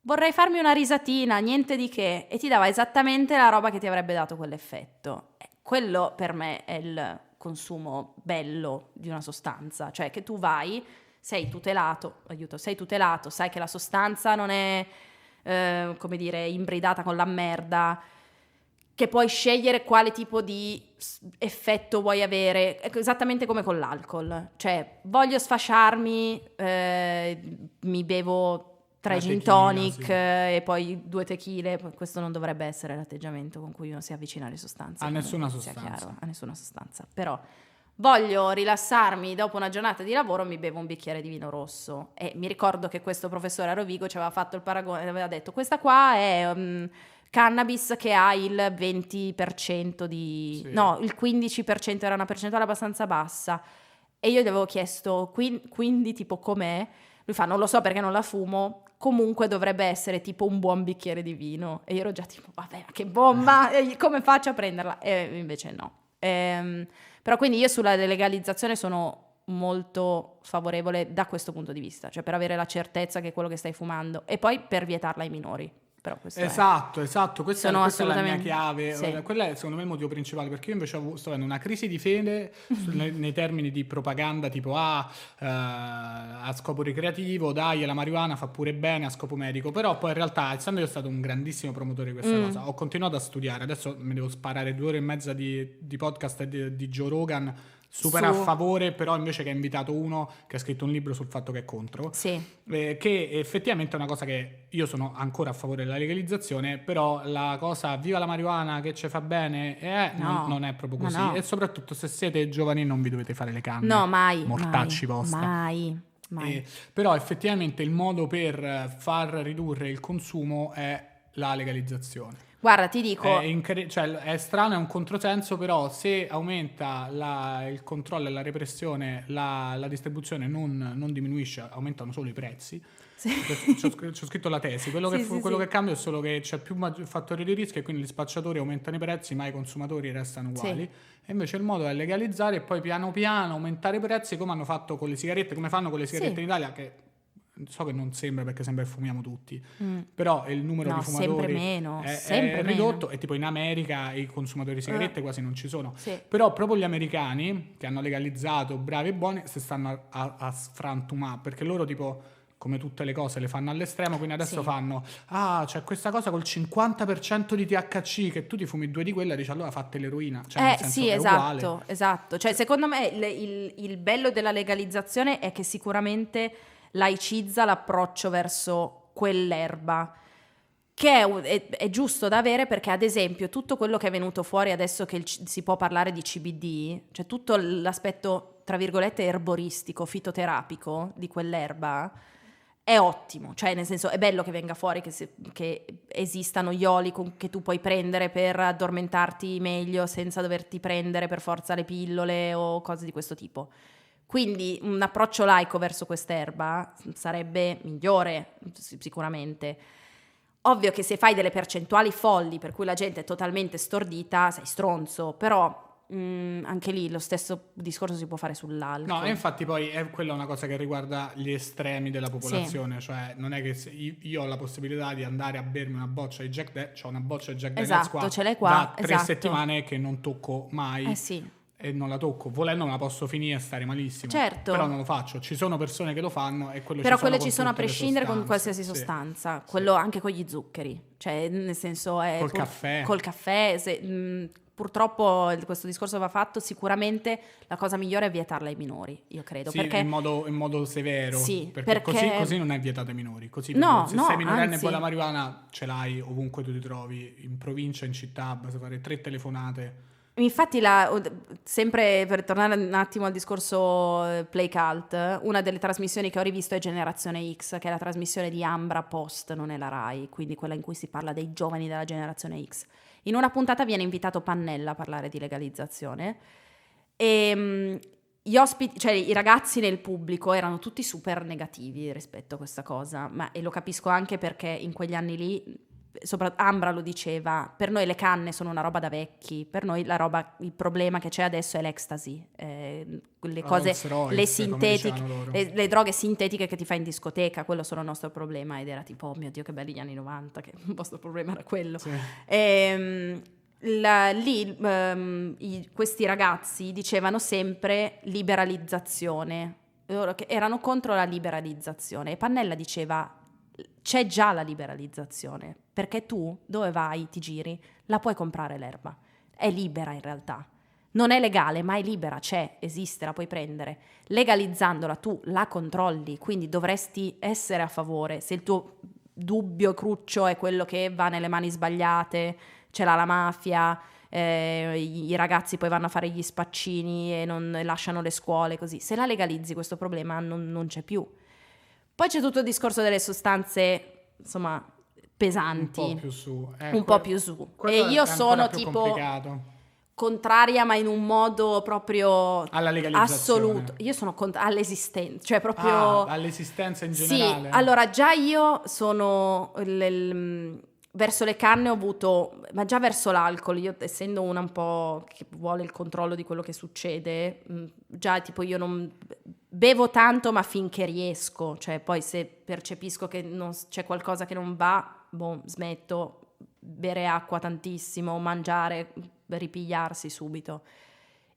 vorrei farmi una risatina, niente di che, e ti dava esattamente la roba che ti avrebbe dato quell'effetto. Quello per me è il consumo bello di una sostanza, cioè che tu vai, sei tutelato, sai che la sostanza non è, come dire, ibridata con la merda, che puoi scegliere quale tipo di effetto vuoi avere, esattamente come con l'alcol. Cioè, voglio sfasciarmi, mi bevo 3 gin tonic, sì, e poi 2 tequile. Questo non dovrebbe essere l'atteggiamento con cui uno si avvicina alle sostanze. A nessuna sostanza. Sia chiaro, a nessuna sostanza. Però voglio rilassarmi dopo una giornata di lavoro, mi bevo un bicchiere di vino rosso. E mi ricordo che questo professore a Rovigo ci aveva fatto il paragone, aveva detto, questa qua è cannabis che ha il 20% di... Sì. No, il 15% era una percentuale abbastanza bassa. E io gli avevo chiesto, quindi tipo com'è? Lui fa, non lo so perché non la fumo, comunque dovrebbe essere tipo un buon bicchiere di vino. E io ero già tipo, vabbè, che bomba, come faccio a prenderla? E invece no. Però quindi io sulla legalizzazione sono molto favorevole da questo punto di vista, cioè per avere la certezza che è quello che stai fumando, e poi per vietarla ai minori. Però esatto, questa è la mia chiave, sì. Quella è secondo me il motivo principale, perché io invece sto avendo una crisi di fede nei termini di propaganda tipo a scopo ricreativo, dai, la marijuana fa pure bene a scopo medico, però poi in realtà, essendo io stato un grandissimo promotore di questa cosa, ho continuato a studiare, adesso mi devo sparare 2 ore e mezza di podcast di Joe Rogan, super a favore, però invece che ha invitato uno che ha scritto un libro sul fatto che è contro, sì. Che effettivamente è una cosa che io sono ancora a favore della legalizzazione, però la cosa viva la marijuana che ci fa bene non è proprio così, no. E soprattutto se siete giovani non vi dovete fare le canne, no, mai, mortacci vostri, mai. Però effettivamente il modo per far ridurre il consumo è la legalizzazione. Guarda, ti dico, è strano, è un controsenso, però se aumenta il controllo e la repressione, la distribuzione non diminuisce, aumentano solo i prezzi. Sì. C'ho scritto la tesi, quello che cambia è solo che c'è più fattori di rischio e quindi gli spacciatori aumentano i prezzi ma i consumatori restano uguali. Sì. E invece il modo è legalizzare e poi piano piano aumentare i prezzi, come hanno fatto con le sigarette, come fanno con le sigarette in Italia, che so che non sembra perché sembra che fumiamo tutti, però il numero di fumatori è ridotto meno. E tipo in America i consumatori di sigarette quasi non ci sono, sì. Però proprio gli americani che hanno legalizzato, bravi e buoni, si stanno a sfrantumare, perché loro tipo come tutte le cose le fanno all'estremo, quindi adesso Sì. fanno c'è questa cosa col 50% di THC, che tu ti fumi 2 di quella e dici allora fate l'eroina, cioè nel senso sì, è uguale. esatto. Cioè, secondo me il bello della legalizzazione è che sicuramente laicizza l'approccio verso quell'erba, che è giusto da avere, perché ad esempio tutto quello che è venuto fuori adesso che si può parlare di CBD, cioè tutto l'aspetto tra virgolette erboristico, fitoterapico di quell'erba è ottimo, cioè nel senso è bello che venga fuori che esistano gli oli che tu puoi prendere per addormentarti meglio senza doverti prendere per forza le pillole o cose di questo tipo. Quindi un approccio laico verso quest'erba sarebbe migliore sicuramente. Ovvio che se fai delle percentuali folli per cui la gente è totalmente stordita sei stronzo, però anche lì lo stesso discorso si può fare sull'alcol. No, e infatti poi è quella una cosa che riguarda gli estremi della popolazione, cioè non è che io ho la possibilità di andare a bermi una boccia di Jack Daniels, c'ho una boccia di Jack Daniels Esatto, qua, ce l'hai qua, da 3 esatto. settimane che non tocco mai. Sì. E non la tocco, volendo me la posso finire e stare malissimo, Certo. però non lo faccio, ci sono persone che lo fanno e però quelle ci sono a con tutte le prescindere con sostanze. qualsiasi Sì. sostanza, quello anche con gli zuccheri, cioè nel senso è Col caffè. Purtroppo questo discorso va fatto, sicuramente la cosa migliore è vietarla ai minori, io credo, Sì, perché in modo severo, Sì, perché perché così non è vietato ai minori, così No, se no, sei minorenne e anzi. poi la marijuana ce l'hai ovunque tu ti trovi, in provincia, in città, basta fare 3 telefonate. Infatti, sempre per tornare un attimo al discorso Play Cult, una delle trasmissioni che ho rivisto è Generazione X, che è la trasmissione di Ambra Post, non è la Rai, quindi quella in cui si parla dei giovani della generazione X. In una puntata viene invitato Pannella a parlare di legalizzazione e gli ospiti, cioè i ragazzi nel pubblico erano tutti super negativi rispetto a questa cosa, e lo capisco anche perché in quegli anni lì Ambra lo diceva, per noi le canne sono una roba da vecchi, per noi il problema che c'è adesso è l'ecstasy, le cose, le sintetiche, le droghe sintetiche che ti fai in discoteca, quello sono il nostro problema. Ed era tipo, oh mio Dio, che belli gli anni 90, che il vostro problema era quello. Sì. Questi ragazzi dicevano sempre liberalizzazione, loro che erano contro la liberalizzazione, e Pannella diceva c'è già la liberalizzazione, perché tu dove vai, ti giri, la puoi comprare l'erba, è libera in realtà, non è legale ma è libera, esiste, la puoi prendere. Legalizzandola tu la controlli, quindi dovresti essere a favore. Se il tuo dubbio cruccio è quello che va nelle mani sbagliate, ce l'ha la mafia, i ragazzi poi vanno a fare gli spaccini e non lasciano le scuole, così, se la legalizzi questo problema non c'è più. Poi c'è tutto il discorso delle sostanze, insomma, pesanti. Un po' più su. Un po' più su. E io sono tipo complicato. Contraria, ma in un modo proprio alla legalizzazione. Assoluto. Io sono all'esistenza, cioè proprio all'esistenza in generale. Sì, allora già io sono verso le canne ho avuto, ma già verso l'alcol, io essendo una un po' che vuole il controllo di quello che succede, già tipo io non bevo tanto ma finché riesco, cioè poi se percepisco che c'è qualcosa che non va, smetto, bere acqua tantissimo, mangiare, ripigliarsi subito.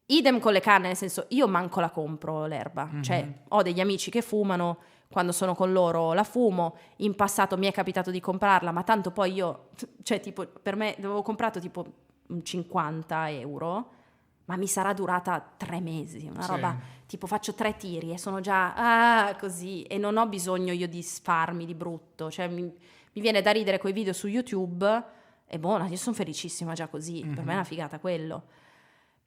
Idem con le canne, nel senso io manco la compro l'erba, cioè ho degli amici che fumano, quando sono con loro la fumo, in passato mi è capitato di comprarla, ma tanto poi io, cioè tipo per me avevo comprato tipo 50 euro, ma mi sarà durata 3 mesi, una roba tipo faccio 3 tiri e sono già così, e non ho bisogno io di sfarmi di brutto, cioè mi viene da ridere quei video su YouTube e buona, io sono felicissima già così, per me è una figata quello.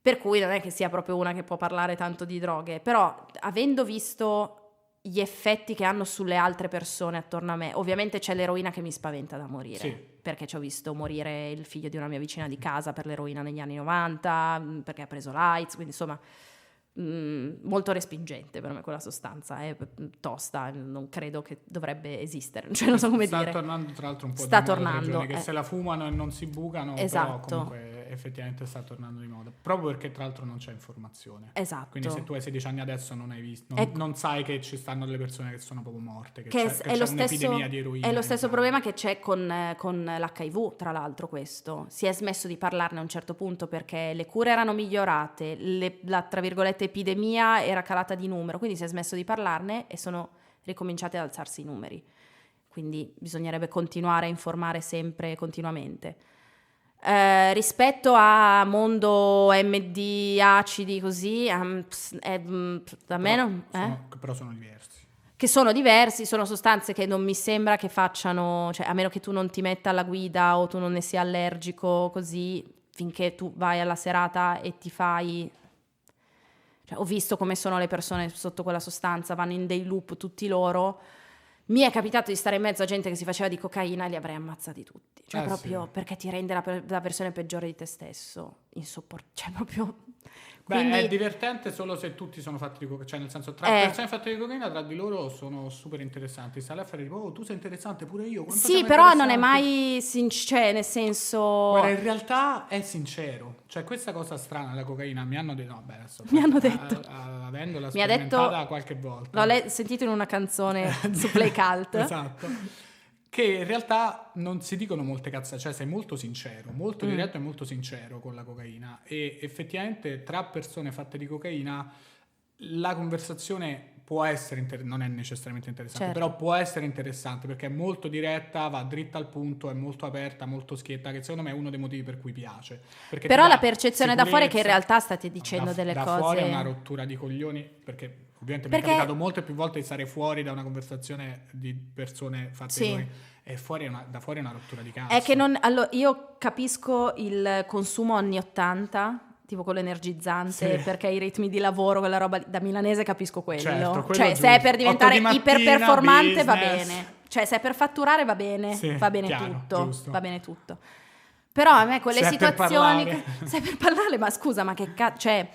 Per cui non è che sia proprio una che può parlare tanto di droghe, però avendo visto gli effetti che hanno sulle altre persone attorno a me, ovviamente c'è l'eroina che mi spaventa da morire, perché ci ho visto morire il figlio di una mia vicina di casa per l'eroina negli anni 90, perché ha preso l'AIDS, quindi insomma molto respingente per me quella sostanza, è tosta, non credo che dovrebbe esistere, cioè non so come dire. Sta tornando tra l'altro un po' sta di moda, tornando, che se la fumano e non si bucano, esatto. Però comunque effettivamente sta tornando di moda, proprio perché tra l'altro non c'è informazione. Esatto. Quindi se tu hai 16 anni adesso non hai visto, non sai che ci stanno delle persone che sono proprio morte, che c'è un'epidemia di eroina. È lo stesso problema che c'è con l'HIV, tra l'altro. Questo si è smesso di parlarne a un certo punto perché le cure erano migliorate, la tra virgolette epidemia era calata di numero, quindi si è smesso di parlarne e sono ricominciati ad alzarsi i numeri. Quindi bisognerebbe continuare a informare sempre, continuamente. Rispetto a mondo MD, acidi, così, a me non... Però sono diversi. Che sono diversi, sono sostanze che non mi sembra che facciano, cioè a meno che tu non ti metta alla guida o tu non ne sia allergico, così, finché tu vai alla serata e ti fai... Cioè, ho visto come sono le persone sotto quella sostanza, vanno in dei loop tutti loro. Mi è capitato di stare in mezzo a gente che si faceva di cocaina e li avrei ammazzati tutti. Cioè proprio sì. Perché ti rende la versione peggiore di te stesso. Cioè proprio... Beh, Quindi, è divertente solo se tutti sono fatti di cocaina, cioè nel senso tra persone fatte di cocaina tra di loro sono super interessanti. Stai a fare tipo, oh, tu sei interessante pure io. sì, però non è mai cioè nel senso... Guarda, in realtà è sincero. Cioè questa cosa strana della cocaina mi hanno detto, no, beh, adesso Mi hanno detto. avendola Mi ha sperimentata detto, qualche volta. l'ho sentito in una canzone su Play Cult. Esatto. Che in realtà non si dicono molte cazzate, cioè sei molto sincero, molto diretto e molto sincero con la cocaina, e effettivamente tra persone fatte di cocaina la conversazione può essere non è necessariamente interessante, certo. però può essere interessante perché è molto diretta, va dritta al punto, è molto aperta, molto schietta, che secondo me è uno dei motivi per cui piace. Perché però la percezione da fuori è che in sicurezza. realtà state dicendo delle da cose... fuori è una rottura di coglioni, perché ovviamente mi è capitato molte più volte di stare fuori da una conversazione di persone fatte sì. noi, e da fuori è una rottura di cazzo. È che allora, io capisco il consumo anni 80, tipo quello energizzante, sì. perché i ritmi di lavoro, quella roba da milanese, capisco quello. Certo, quello cioè giusto. se è per diventare iperperformante va business. bene, cioè se è per fatturare va bene, sì, va bene chiaro, tutto, giusto. va bene tutto. Però a me quelle se situazioni... Se è per parlare, ma scusa, ma che cazzo... Cioè,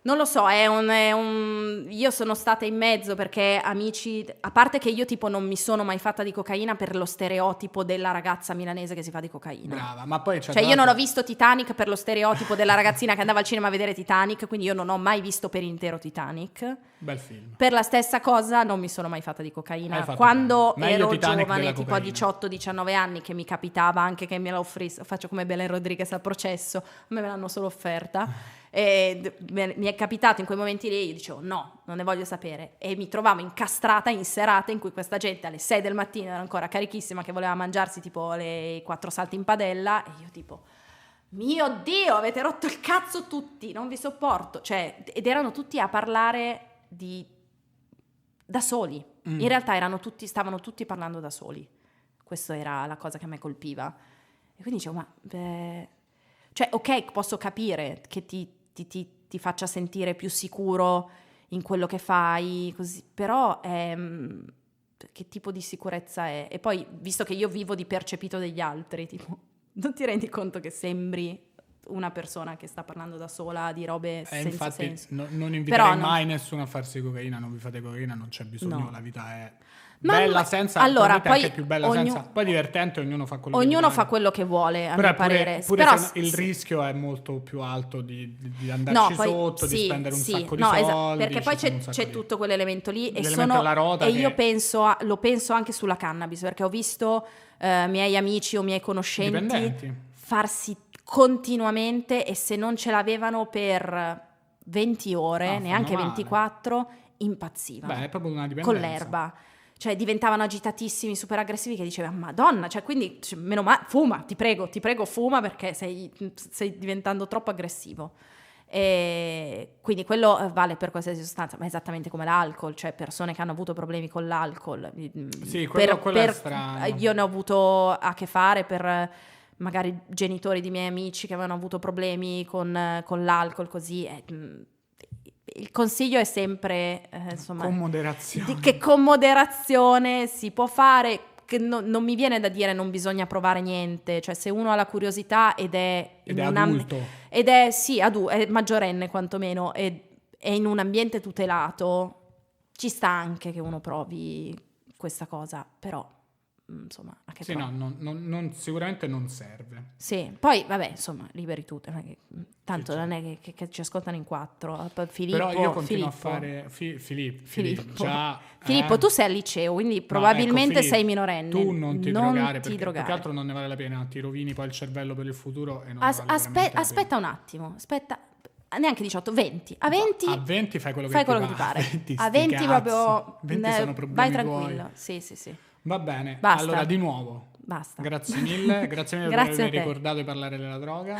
non lo so, io sono stata in mezzo perché amici, a parte che io tipo non mi sono mai fatta di cocaina per lo stereotipo della ragazza milanese che si fa di cocaina. Brava, ma poi cioè io non ho visto Titanic per lo stereotipo della ragazzina che andava al cinema a vedere Titanic, quindi io non ho mai visto per intero Titanic. Bel film. Per la stessa cosa non mi sono mai fatta di cocaina. Quando ero giovane, tipo a 18-19 anni, che mi capitava anche che me la offrissero, faccio come Belen Rodriguez al processo, a me l'hanno solo offerta. E mi è capitato in quei momenti lì, io dicevo no, non ne voglio sapere, e mi trovavo incastrata in serate in cui questa gente alle 6 del mattino era ancora carichissima, che voleva mangiarsi tipo le 4 salti in padella, e io tipo mio Dio, avete rotto il cazzo tutti, non vi sopporto, cioè, ed erano tutti a parlare da soli. In realtà stavano tutti parlando da soli. Questa era la cosa che a me colpiva, e quindi dicevo cioè ok, posso capire che ti faccia sentire più sicuro in quello che fai, così, però che tipo di sicurezza è? E poi, visto che io vivo di percepito degli altri, tipo, non ti rendi conto che sembri una persona che sta parlando da sola di robe senza infatti, senso? non inviterei mai nessuno a farsi cocaina, non vi fate cocaina, non c'è bisogno, no. La vita è... bella senza, allora, poi anche più bella senza, poi divertente, ognuno fa quello fa quello che vuole, a però mio parere. Pure il rischio è molto più alto di andarci sotto, di spendere un sacco di soldi. Esatto, perché poi c'è tutto quell'elemento lì, io lo penso anche sulla cannabis, perché ho visto miei amici o miei conoscenti farsi continuamente, e se non ce l'avevano per 20 ore, neanche 24, impazzivano. Beh, è proprio una dipendenza. Con l'erba. Cioè diventavano agitatissimi, super aggressivi, che diceva madonna, cioè quindi meno male, fuma, ti prego fuma, perché stai diventando troppo aggressivo. E quindi quello vale per qualsiasi sostanza, ma esattamente come l'alcol, cioè persone che hanno avuto problemi con l'alcol. Sì, quello è strano. Io ne ho avuto a che fare per magari genitori di miei amici che avevano avuto problemi con l'alcol, così. Il consiglio è sempre insomma, con moderazione, che con moderazione si può fare, che non mi viene da dire non bisogna provare niente, cioè se uno ha la curiosità ed è adulto, ed è è maggiorenne quantomeno, è in un ambiente tutelato, ci sta anche che uno provi questa cosa, però insomma a che non sicuramente non serve. Sì, poi vabbè, insomma, liberi tu, tanto non è che ci ascoltano in 4. Però io continuo a fare Filippo, tu sei al liceo, quindi probabilmente sei minorenne. Tu non ti drogare, perché drogare. più che altro non ne vale la pena, ti rovini poi il cervello per il futuro e non aspetta un attimo, neanche 18, 20. A 20, a 20 fai quello che ti pare. 20 A 20 sti proprio 20 sono problemi vai tranquillo. tuoi. Sì. Va bene, Basta. allora di nuovo. Basta. Grazie mille per Grazie avermi a te. ricordato di parlare della droga.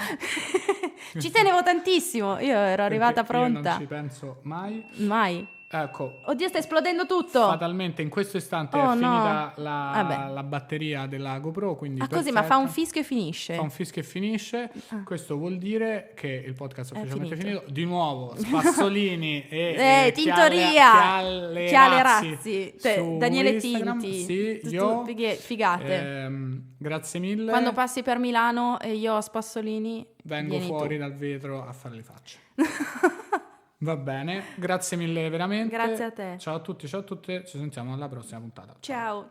Ci tenevo tantissimo, io ero arrivata Perché io pronta. non ci penso mai. Mai. Ecco, Oddio, sta esplodendo tutto. fatalmente in questo istante Oh, è finita no. la Vabbè. batteria della GoPro, quindi Ah, così, ma fa un perfetto. fischio e finisce. Fa un fischio e finisce. Ah. Questo vuol dire che il podcast è È ufficialmente finito. finito. Di nuovo, Spassolini e Tintoria, Chiale Razzi Razzi, su Daniele Instagram. Tinti. Sì, Tu- io. figate. Grazie mille. Quando passi per Milano e io ho Spassolini, Vengo vieni fuori tu. dal vetro a fare le facce. Va bene, grazie mille veramente. Grazie a te. Ciao a tutti, ciao a tutte. Ci sentiamo alla prossima puntata. Ciao.